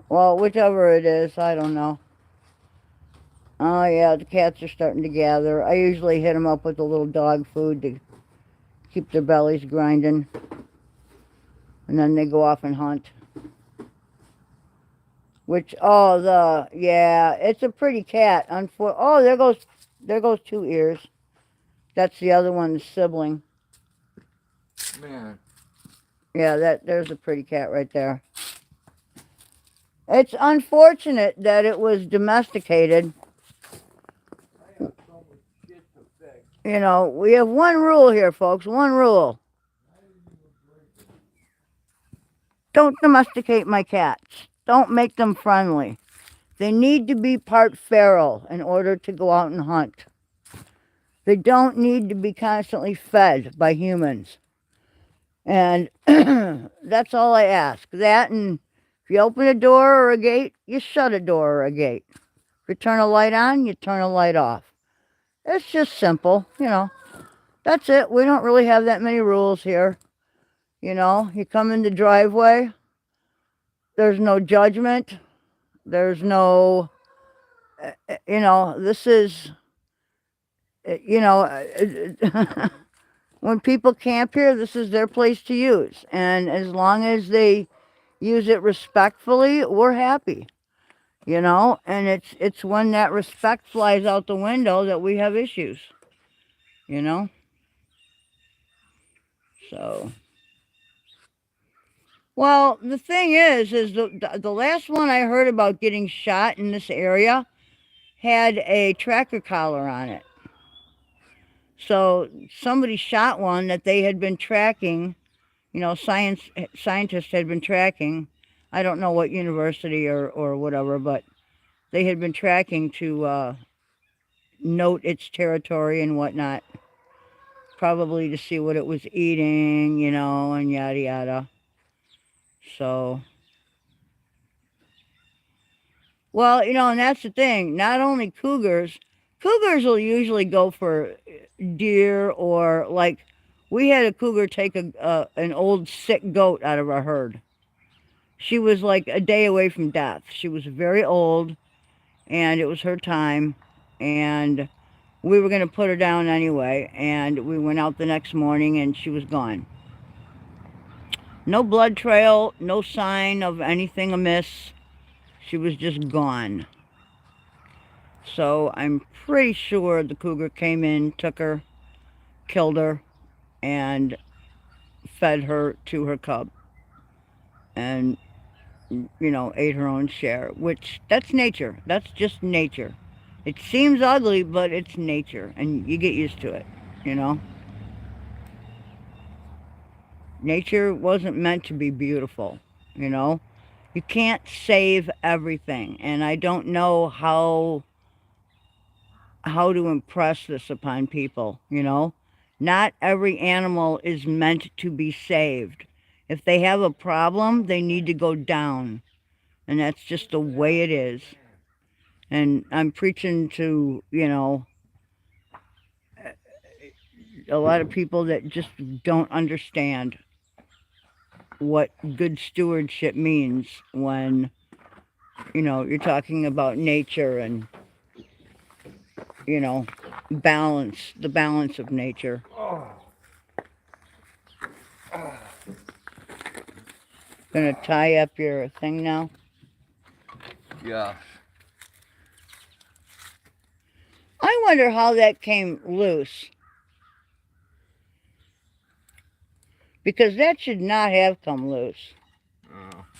Well, whichever it is, I don't know. Oh yeah, the cats are starting to gather. I usually hit them up with a little dog food to keep their bellies grinding. And then they go off and hunt. Which, oh, yeah, it's a pretty cat. Oh, there goes two ears. That's the other one's sibling. Man. Yeah, there's a pretty cat right there. It's unfortunate that it was domesticated. You know, we have one rule here, folks. One rule. Don't domesticate my cats. Don't make them friendly. They need to be part feral in order to go out and hunt. They don't need to be constantly fed by humans. And that's all I ask. That, and if you open a door or a gate, you shut a door or a gate. If you turn a light on, you turn a light off. It's just simple, you know. That's it. We don't really have that many rules here. You know, you come in the driveway, there's no judgment. There's no, you know, this is, you know, when people camp here, this is their place to use. And as long as they use it respectfully, we're happy, you know. And it's when that respect flies out the window that we have issues, you know. So, well, the thing is the last one I heard about getting shot in this area had a tracker collar on it. So somebody shot one that they had been tracking, you know, scientists had been tracking. I don't know what university or whatever, but they had been tracking to note its territory and whatnot. Probably to see what it was eating, you know, and yada yada. So, well, you know, and that's the thing. Not only cougars will usually go for deer, or like we had a cougar take an old sick goat out of our herd. She was like a day away from death. She was very old, and it was her time, and we were going to put her down anyway, and we went out the next morning, and she was gone. No blood trail, no sign of anything amiss. She was just gone. So I'm pretty sure the cougar came in, took her, killed her, and fed her to her cub. And, you know, ate her own share, which, that's nature. That's just nature. It seems ugly, but it's nature, and you get used to it, you know? Nature wasn't meant to be beautiful, you know? You can't save everything, and I don't know how to impress this upon people, you know? Not every animal is meant to be saved. If they have a problem, they need to go down, and that's just the way it is. And I'm preaching to, you know, a lot of people that just don't understand what good stewardship means when, you know, you're talking about nature and, you know, balance, the balance of nature. Gonna tie up your thing now? Yeah. I wonder how that came loose. Because that should not have come loose.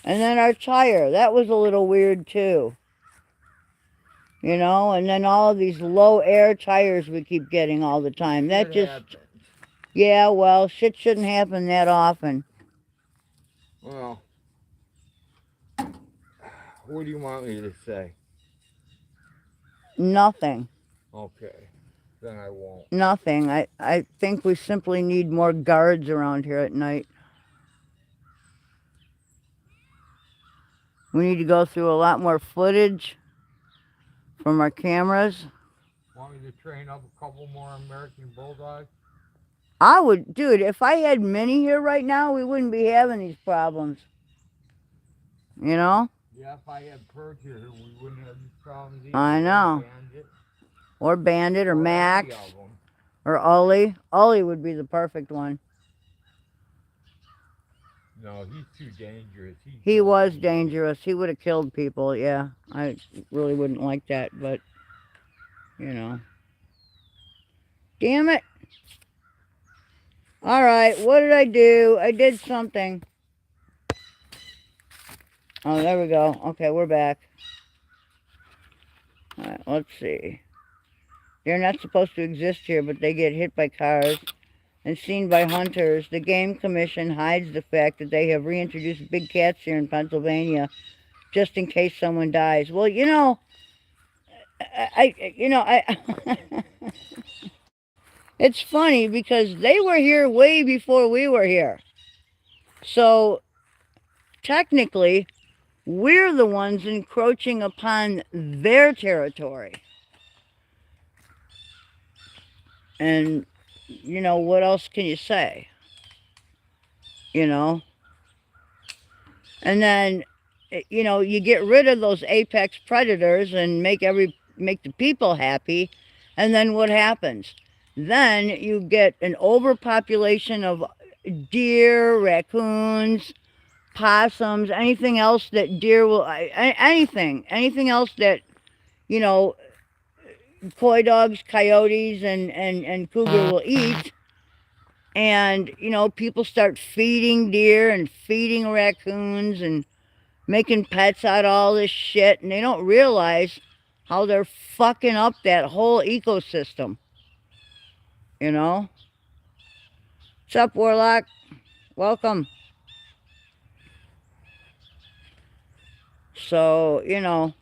And then our tire, that was a little weird too. You know, and then all of these low air tires we keep getting all the time. That just happens. Yeah, well, shit shouldn't happen that often. Well, what do you want me to say? Nothing. Okay, then I won't. Nothing. I think we simply need more guards around here at night. We need to go through a lot more footage from our cameras. Want me to train up a couple more American Bulldogs? I would, dude, if I had Minnie here right now, we wouldn't be having these problems. You know? Yeah, if I had Perk here, we wouldn't have these problems either. I know. Or Bandit, or Max, or Ollie. Ollie would be the perfect one. No, he's too dangerous. He was dangerous. He would have killed people, yeah. I really wouldn't like that, but, you know. Damn it. All right, what did I do? I did something. Oh, there we go. Okay, we're back. All right, let's see. They're not supposed to exist here, but they get hit by cars and seen by hunters. The Game Commission hides the fact that they have reintroduced big cats here in Pennsylvania just in case someone dies. Well, you know, it's funny because they were here way before we were here. So, technically, we're the ones encroaching upon their territory. And, you know, what else can you say? You know? And then, you know, you get rid of those apex predators and make the people happy, and then what happens? Then you get an overpopulation of deer, raccoons, possums, anything else that deer will, anything else that, you know, coy dogs, coyotes, and cougar will eat. And, you know, people start feeding deer and feeding raccoons and making pets out of all this shit, and they don't realize how they're fucking up that whole ecosystem. you know. What's up, Warlock? Welcome. So, you know,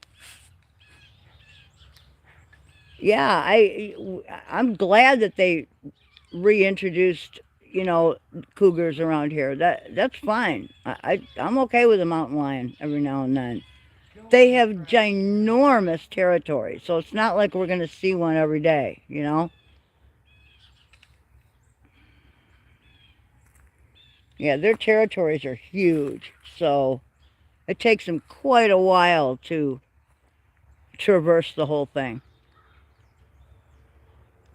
yeah, I'm glad that they reintroduced, you know, cougars around here. That's fine. I'm okay with a mountain lion every now and then. They have ginormous territory, so it's not like we're going to see one every day, you know. Yeah, their territories are huge, so it takes them quite a while to traverse the whole thing,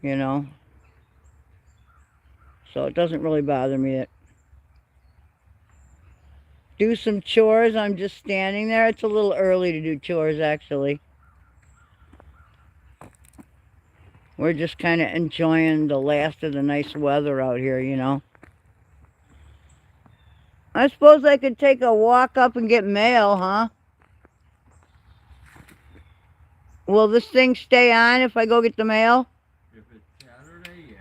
you know. So it doesn't really bother me that do some chores. I'm just standing there. It's a little early to do chores, actually. We're just kind of enjoying the last of the nice weather out here, you know. I suppose I could take a walk up and get mail, huh? Will this thing stay on if I go get the mail? If it's Saturday,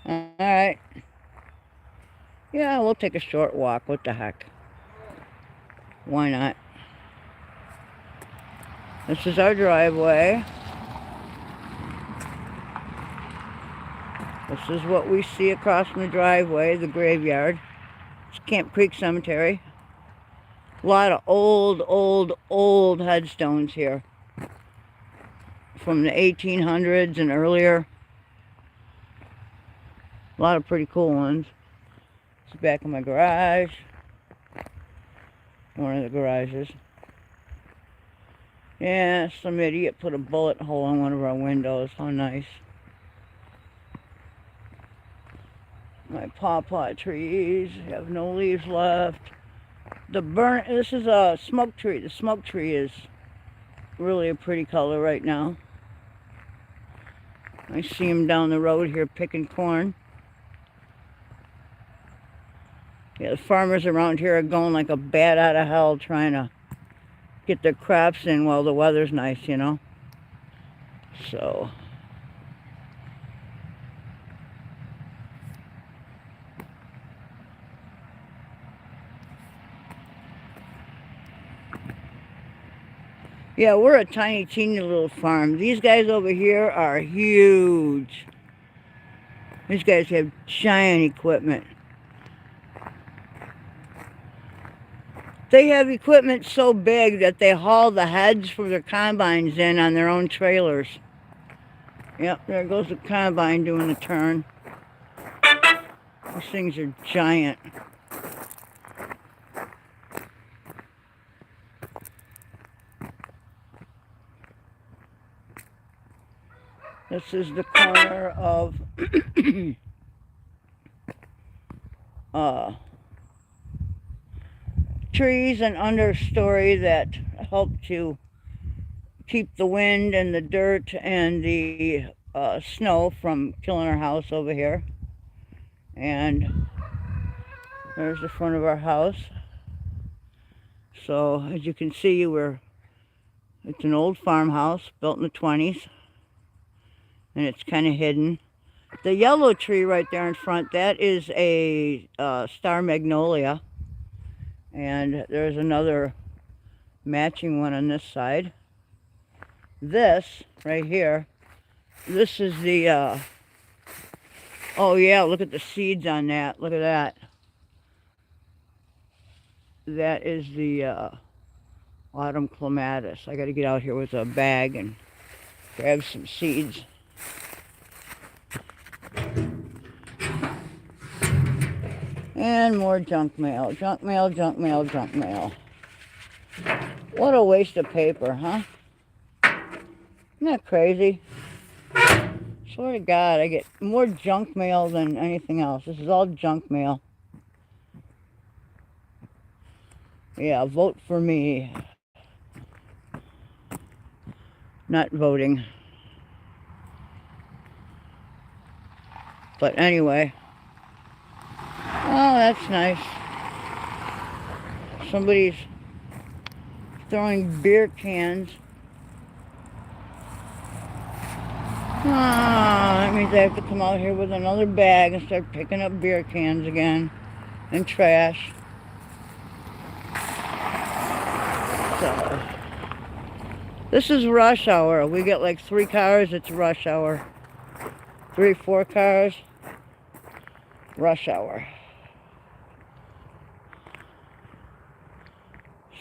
yeah. Alright. Yeah, we'll take a short walk. What the heck? Why not? This is our driveway. This is what we see across from the driveway, the graveyard. It's Camp Creek Cemetery. A lot of old headstones here. From the 1800s and earlier. A lot of pretty cool ones. It's the back of my garage. One of the garages. Yeah, some idiot put a bullet hole in one of our windows. How nice. My pawpaw trees have no leaves left. This is a smoke tree. The smoke tree is really a pretty color right now. I see him down the road here picking corn. Yeah, the farmers around here are going like a bat out of hell trying to get their crops in while the weather's nice, you know. So yeah, we're a tiny, teeny little farm. These guys over here are huge. These guys have giant equipment. They have equipment so big that they haul the heads for their combines in on their own trailers. Yep, there goes the combine doing the turn. These things are giant. This is the corner of trees and understory that help to keep the wind and the dirt and the snow from killing our house over here. And there's the front of our house. So as you can see, it's an old farmhouse built in the 20s. And it's kind of hidden. The yellow tree right there in front, that is a star magnolia. And there's another matching one on this side. This right here, this is the, oh yeah, look at the seeds on that. Look at that. That is the autumn clematis. I got to get out here with a bag and grab some seeds. And more junk mail. Junk mail, junk mail, junk mail. What a waste of paper, huh? Isn't that crazy? Swear to God, I get more junk mail than anything else. This is all junk mail. Yeah, vote for me. Not voting. But anyway. Oh, that's nice. Somebody's throwing beer cans That means I have to come out here with another bag and start picking up beer cans again and trash. So, this is rush hour. We get like 3 cars, it's rush hour. 3, 4 cars, rush hour.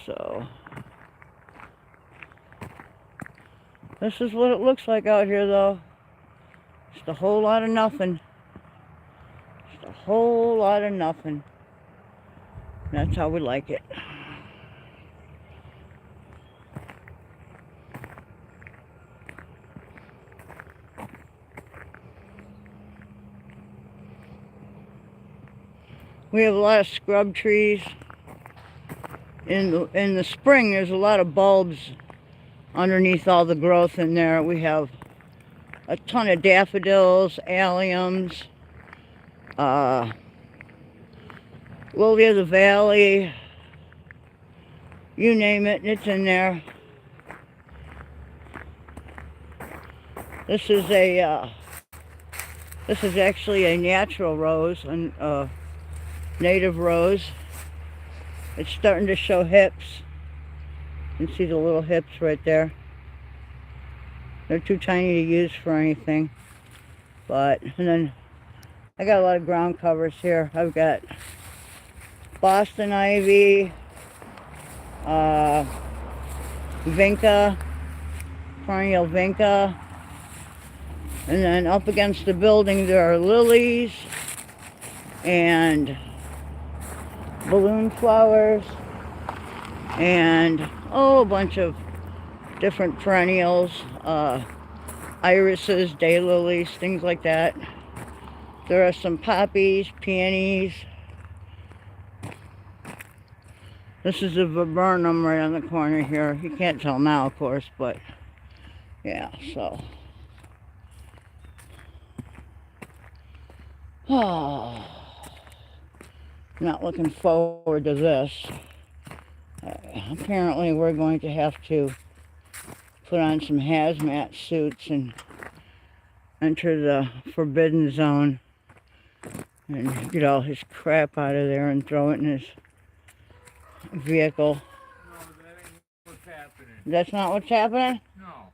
So, this is what it looks like out here though. Just a whole lot of nothing. Just a whole lot of nothing. That's how we like it. We have a lot of scrub trees. In the spring, there's a lot of bulbs underneath all the growth in there. We have a ton of daffodils, alliums, lily of the valley, you name it, it's in there. This is actually a natural rose, a native rose. It's starting to show hips. You can see the little hips right there. They're too tiny to use for anything. And then I got a lot of ground covers here. I've got Boston ivy, vinca, perennial vinca. And then up against the building there are lilies and balloon flowers and a bunch of different perennials, irises, daylilies, things like that. There are some poppies, peonies. This is a viburnum right on the corner here. You can't tell now, of course, but yeah, so. Oh. Not looking forward to this. Apparently we're going to have to put on some hazmat suits and enter the forbidden zone and get all his crap out of there and throw it in his vehicle. No, that ain't what's happening. That's not what's happening? No.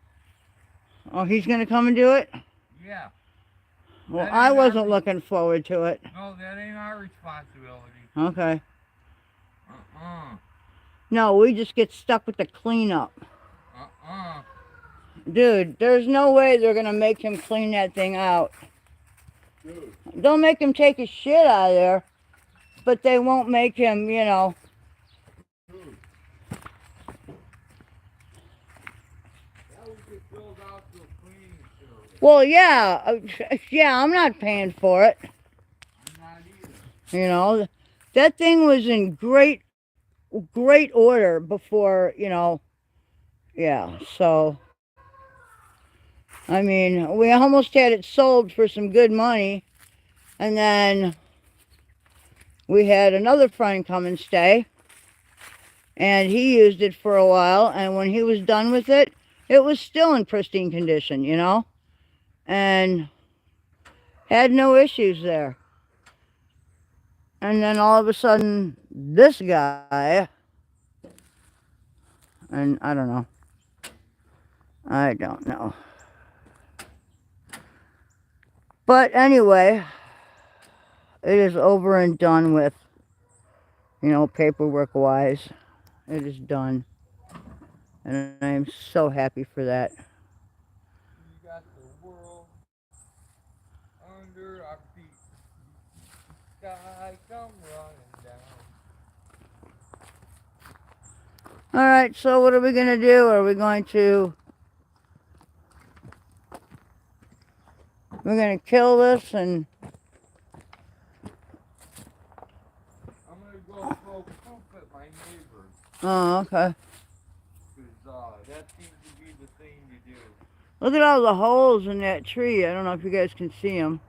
Oh, he's going to come and do it? Yeah. Well, I wasn't looking forward to it. No, that ain't our responsibility. Okay. No, we just get stuck with the cleanup. Dude, there's no way they're going to make him clean that thing out. Dude. Don't make him take his shit out of there, but they won't make him, you know. Dude. That would get filled out to a cleaning service. Well, yeah. Yeah, I'm not paying for it. I'm not either. You know, that thing was in great order before, you know. Yeah, so. I mean, we almost had it sold for some good money. And then we had another friend come and stay. And he used it for a while. And when he was done with it, it was still in pristine condition, you know. And had no issues there. And then all of a sudden, this guy, and I don't know. I don't know. But anyway, it is over and done with, you know, paperwork-wise. It is done. And I am so happy for that. You got the world under our feet. Sky come running down. Alright, so what are we going to do? Are we going to... We're going to kill this and... I'm going to go throw poop at my neighbors. Oh, okay. Because that seems to be the thing to do. Look at all the holes in that tree. I don't know if you guys can see them.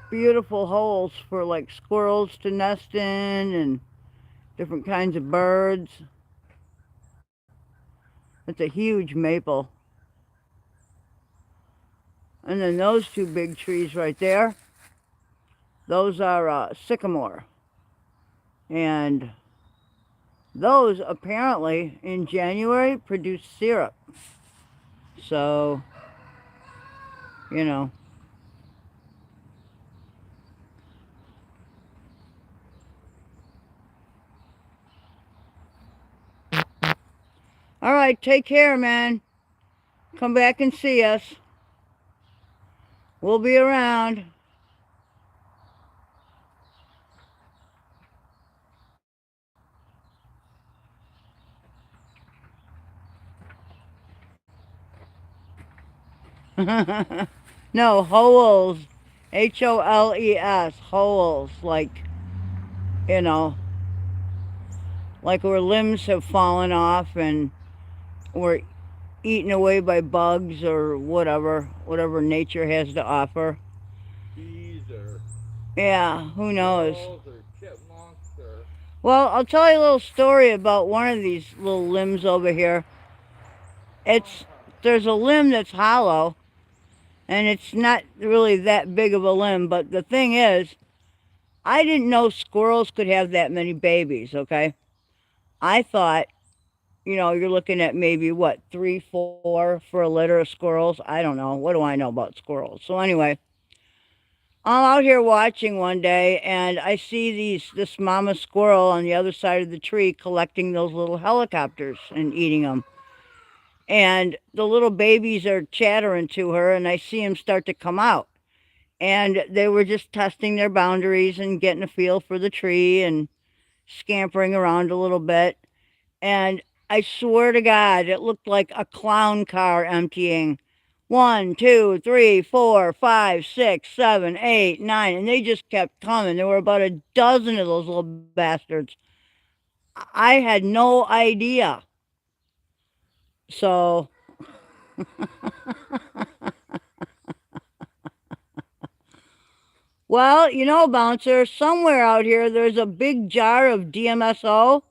Beautiful holes for like squirrels to nest in and different kinds of birds. It's a huge maple. And then those two big trees right there, those are sycamore. And those apparently in January produce syrup. So, you know. All right, take care, man. Come back and see us. We'll be around. No, holes. Holes. Holes. Like, you know, like where limbs have fallen off and were eaten away by bugs or whatever nature has to offer. Bees or Yeah, who knows? squirrels or chipmunks or... Well, I'll tell you a little story about one of these little limbs over here. There's a limb that's hollow, and it's not really that big of a limb, but the thing is, I didn't know squirrels could have that many babies, okay? I thought, you know, you're looking at maybe, what, 3, 4 for a litter of squirrels? I don't know. What do I know about squirrels? So anyway, I'm out here watching one day, and I see this mama squirrel on the other side of the tree collecting those little helicopters and eating them. And the little babies are chattering to her, and I see them start to come out. And they were just testing their boundaries and getting a feel for the tree and scampering around a little bit. And I swear to God, it looked like a clown car emptying. 1, 2, 3, 4, 5, 6, 7, 8, 9, and they just kept coming. There were about a dozen of those little bastards. I had no idea. So, well, you know, Bouncer, somewhere out here there's a big jar of DMSO.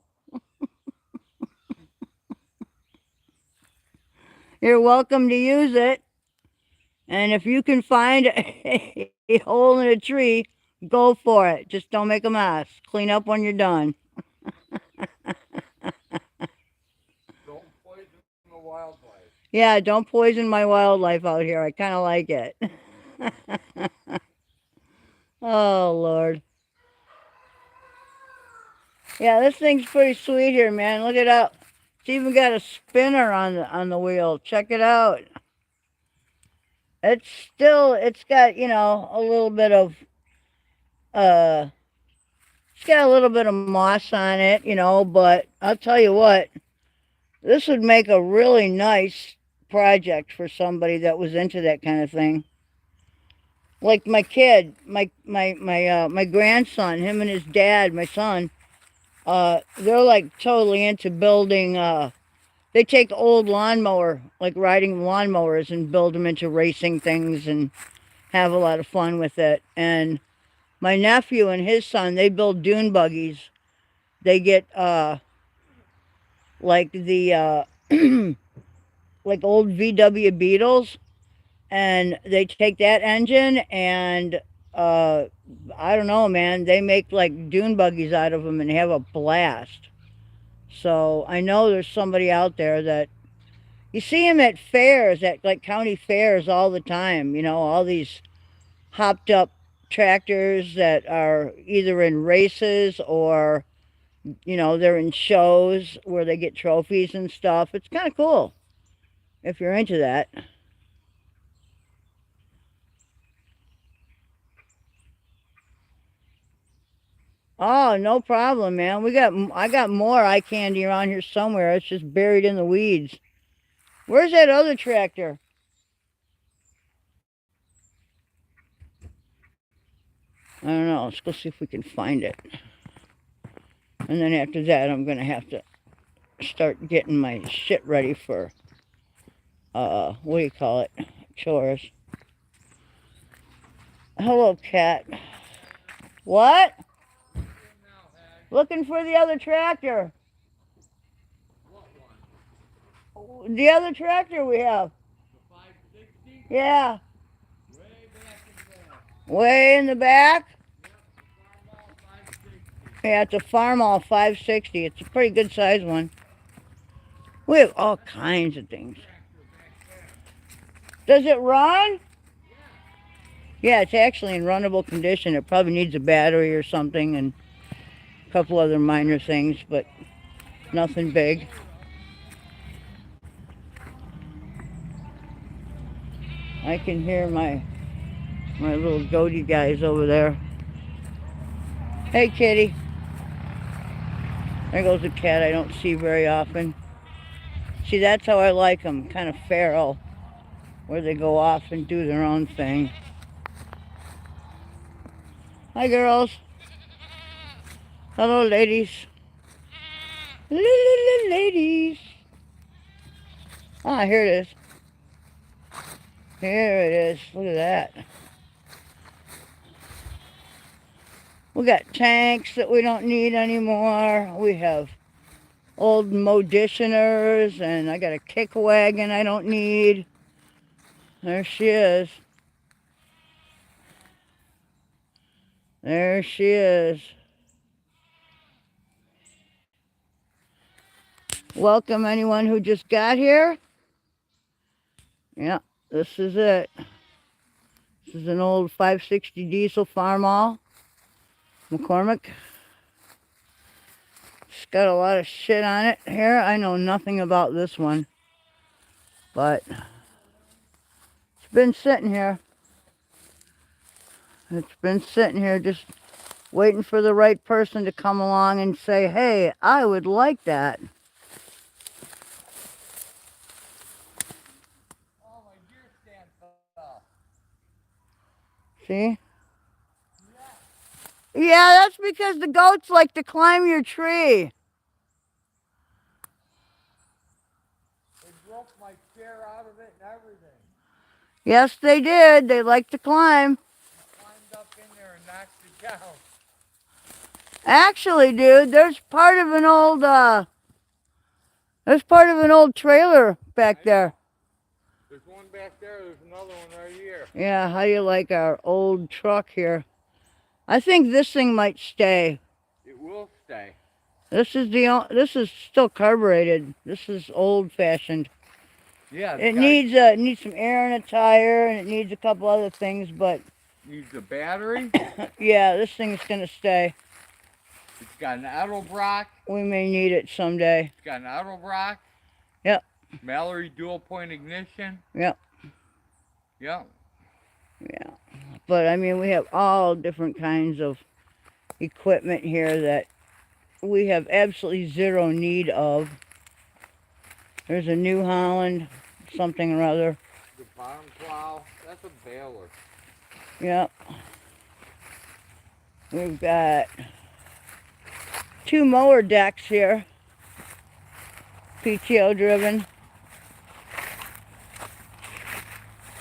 You're welcome to use it. And if you can find a hole in a tree, go for it. Just don't make a mess. Clean up when you're done. Don't poison the wildlife. Yeah, don't poison my wildlife out here. I kind of like it. Oh, Lord. Yeah, this thing's pretty sweet here, man. Look it up. It's even got a spinner on the wheel. Check it out. It's got, you know, a little bit of, it's got a little bit of moss on it, you know, but I'll tell you what, this would make a really nice project for somebody that was into that kind of thing. Like my kid, my grandson, him and his dad, my son, they're like totally into building, they take old lawnmower, like riding lawnmowers, and build them into racing things and have a lot of fun with it. And my nephew and his son, they build dune buggies. They get like the like old VW Beetles, and they take that engine and I don't know, man, they make like dune buggies out of them and have a blast. So I know there's somebody out there that you see them at fairs, at like county fairs all the time, you know, all these hopped up tractors that are either in races or, you know, they're in shows where they get trophies and stuff. It's kind of cool if you're into that. Oh, no problem, man. I got more eye candy around here somewhere. It's just buried in the weeds. Where's that other tractor? I don't know. Let's go see if we can find it. And then after that, I'm going to have to start getting my shit ready for, what do you call it? Chores. Hello, cat. What? Looking for the other tractor. What one? The other tractor we have. The 560? Yeah. Way in the back? Yeah, it's a Farm All 560. It's a pretty good size one. We have all kinds of things. Does it run? Yeah, it's actually in runnable condition. It probably needs a battery or something and a couple other minor things, but nothing big. I can hear my little goaty guys over there. Hey, kitty. There goes a cat I don't see very often. See, that's how I like them, kind of feral, where they go off and do their own thing. Hi, girls. Hello, ladies. Ladies. Ah, here it is. Here it is. Look at that. We got tanks that we don't need anymore. We have old moditioners, and I got a kick wagon I don't need. There she is. There she is. Welcome anyone who just got here. Yeah, this is it. This is an old 560 diesel Farm All McCormick. It's got a lot of shit on it here. I know nothing about this one, but it's been sitting here. It's been sitting here just waiting for the right person to come along and say, hey, I would like that. Oh, my deer stand fell. See? Yeah, that's because the goats like to climb your tree. They broke my chair out of it and everything. Yes, they did. They like to climb. They climbed up in there and knocked it down. Actually, dude, there's part of an old trailer back there. There's one back there. There's another one right here. Yeah, how do you like our old truck here? I think this thing might stay. It will stay. This is still carbureted. This is old-fashioned. Yeah. It needs some air in a tire, and it needs a couple other things, but needs a battery. yeah, this thing's gonna stay. It's got an auto block. We may need it someday. It's got an auto block. Yep. Mallory dual point ignition. Yep. Yep. Yeah. But I mean, we have all different kinds of equipment here that we have absolutely zero need of. There's a New Holland something or other. The bottom plow. That's a baler. Yep. We've got 2 mower decks here. PTO driven.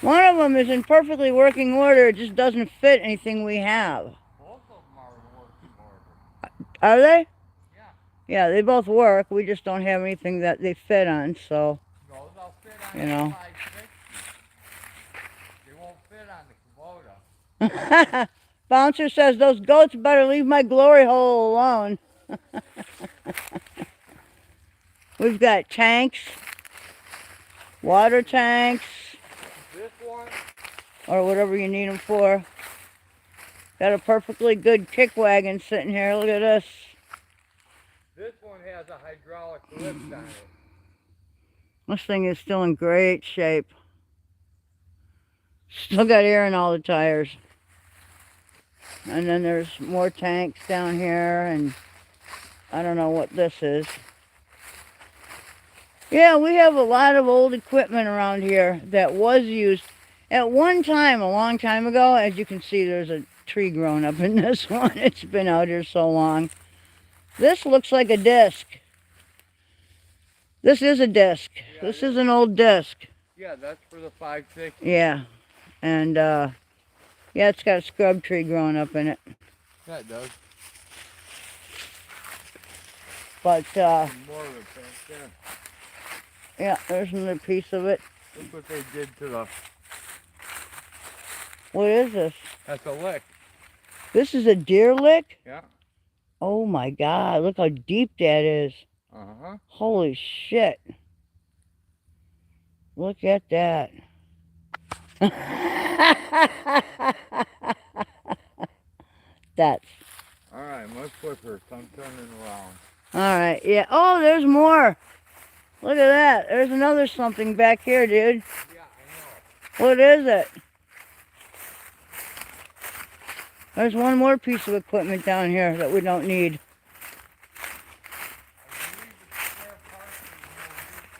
One of them is in perfectly working order. It just doesn't fit anything we have. Both of them are in working order. Are they? Yeah. Yeah, they both work. We just don't have anything that they fit on, so. No, they'll fit on you the know. 560. They won't fit on the Kubota. Bouncer says those goats better leave my glory hole alone. We've got tanks, water tanks, This one. or whatever you need them for. Got a perfectly good kick wagon sitting here. Look at this. This one has a hydraulic lift on it. This thing is still in great shape. Still got air in all the tires. And then there's more tanks down here, and I don't know what this is. Yeah, we have a lot of old equipment around here that was used at one time, a long time ago. As you can see, there's a tree growing up in this one. It's been out here so long. This looks like a disc. This is a disc. Yeah, this is an old disc. Yeah, that's for the 560. Yeah. And, yeah, it's got a scrub tree growing up in it. Yeah, it does. But, More of it back there. yeah, there's another piece of it. Look what they did to the... What is this? That's a lick. This is a deer lick? Yeah. Oh my God, look how deep that is. Uh-huh. Holy shit. Look at that. That's. All right, let's flip her. I'm turning around. All right, yeah. Oh, there's more. Look at that. There's another something back here, dude. Yeah, I know. What is it? There's one more piece of equipment down here that we don't need.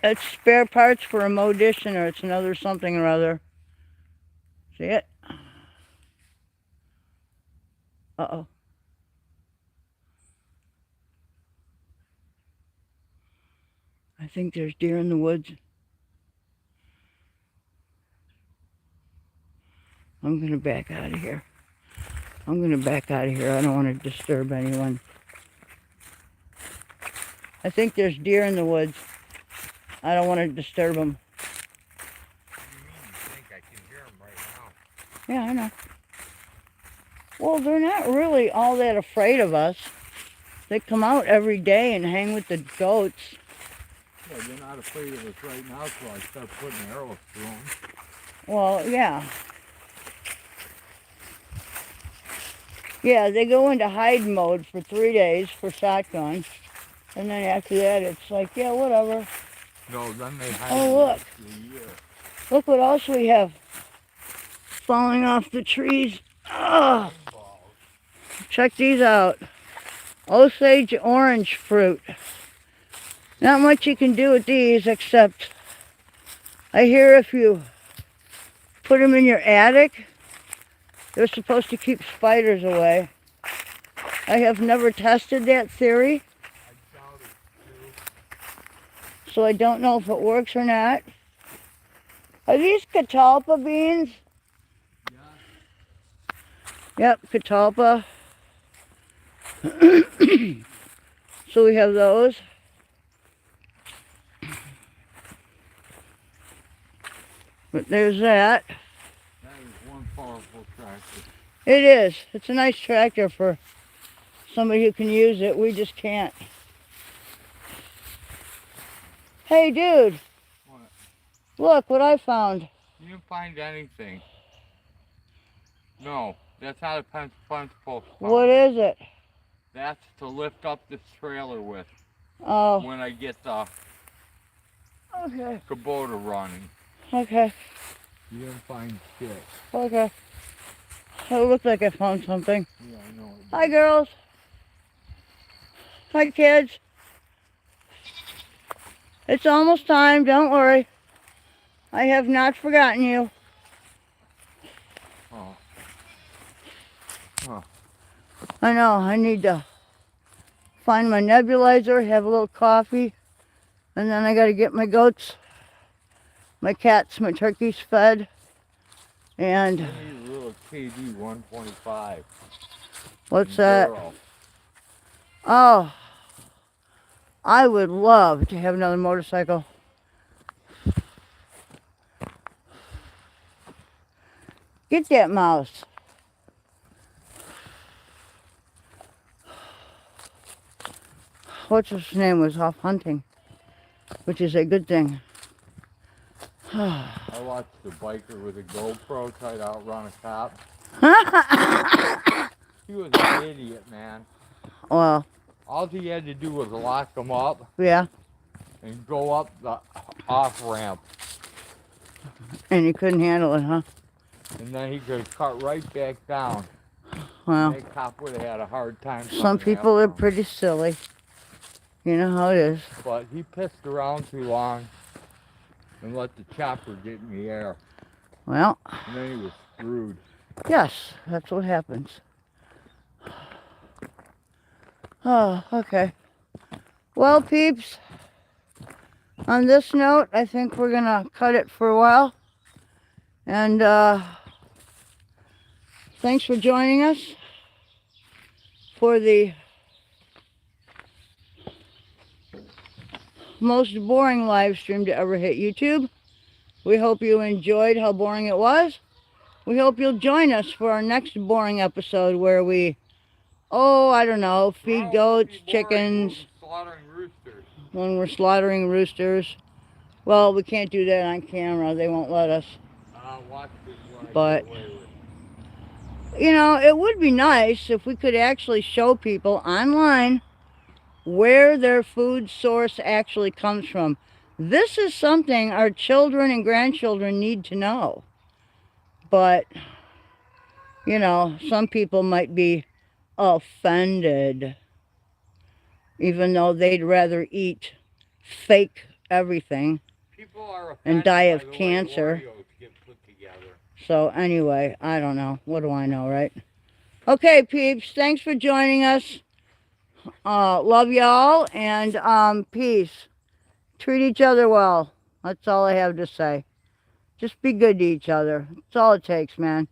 It's spare parts for a modition, or it's another something or other. See it? Uh-oh. I think there's deer in the woods. I'm going to back out of here. I don't want to disturb anyone. I think there's deer in the woods. I don't want to disturb them. What do you mean you think? I can hear them right now. Yeah, I know. Well, they're not really all that afraid of us. They come out every day and hang with the goats. Yeah, they're not afraid of us right now, so I start putting arrows through them. Well, yeah. Yeah, they go into hide mode for 3 days for shotgun. And then after that, it's like, yeah, whatever. No, then they hide. Oh, look. The year. Look what else we have falling off the trees. Oh, check these out. Osage orange fruit. Not much you can do with these, except I hear if you put them in your attic, they're supposed to keep spiders away. I have never tested that theory, I doubt it, too. so I don't know if it works or not. Are these catalpa beans? Yeah. Yep, catalpa. So we have those. But there's that. That is one powerful tractor. It is. It's a nice tractor for somebody who can use it. We just can't. Hey, dude. What? Look what I found. You didn't find anything. No, that's not a fence post. What is it? That's to lift up this trailer with Oh, when I get the okay. Kubota running. Okay. You didn't find shit. Okay. It looked like I found something. Yeah, I know. Hi, girls. Hi, kids. It's almost time. Don't worry. I have not forgotten you. Oh. Huh. I know. I need to find my nebulizer, have a little coffee, and then I got to get my goats, my cats, my turkeys fed. And I need a little KD 125. what's that? Girl. Oh, I would love to have another motorcycle. Get that mouse. What's his name was off hunting, which is a good thing. I watched the biker with a GoPro try to outrun a cop. He was an idiot, man. Well, All he had to do was lock him up yeah, and go up the off ramp, and you couldn't handle it, huh? and then he could cut right back down. Well, That cop would have had a hard time. some coming people after are him. pretty silly. You know how it is. But he pissed around too long and let the chopper get in the air, Well, and then he was screwed. yes, that's what happens. Oh, okay. Well, peeps, on this note, I think we're going to cut it for a while. And thanks for joining us for the most boring live stream to ever hit YouTube. We hope you enjoyed how boring it was. we hope you'll join us for our next boring episode where we, oh, I don't know, feed goats, chickens. Slaughtering roosters. When we're slaughtering roosters. Well, we can't do that on camera. They won't let us. Watch this one. But, you know, it would be nice if we could actually show people online where their food source actually comes from. This is something our children and grandchildren need to know. But, you know, some people might be offended, even though they'd rather eat fake everything and die of cancer. So anyway, I don't know. What do I know, right? Okay, peeps, thanks for joining us. Love y'all, and peace. Treat each other well. That's all I have to say. Just be good to each other. That's all it takes, man.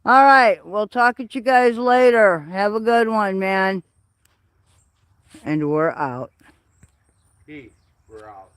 All right, we'll talk at you guys later. Have a good one, man. And we're out. Peace. We're out.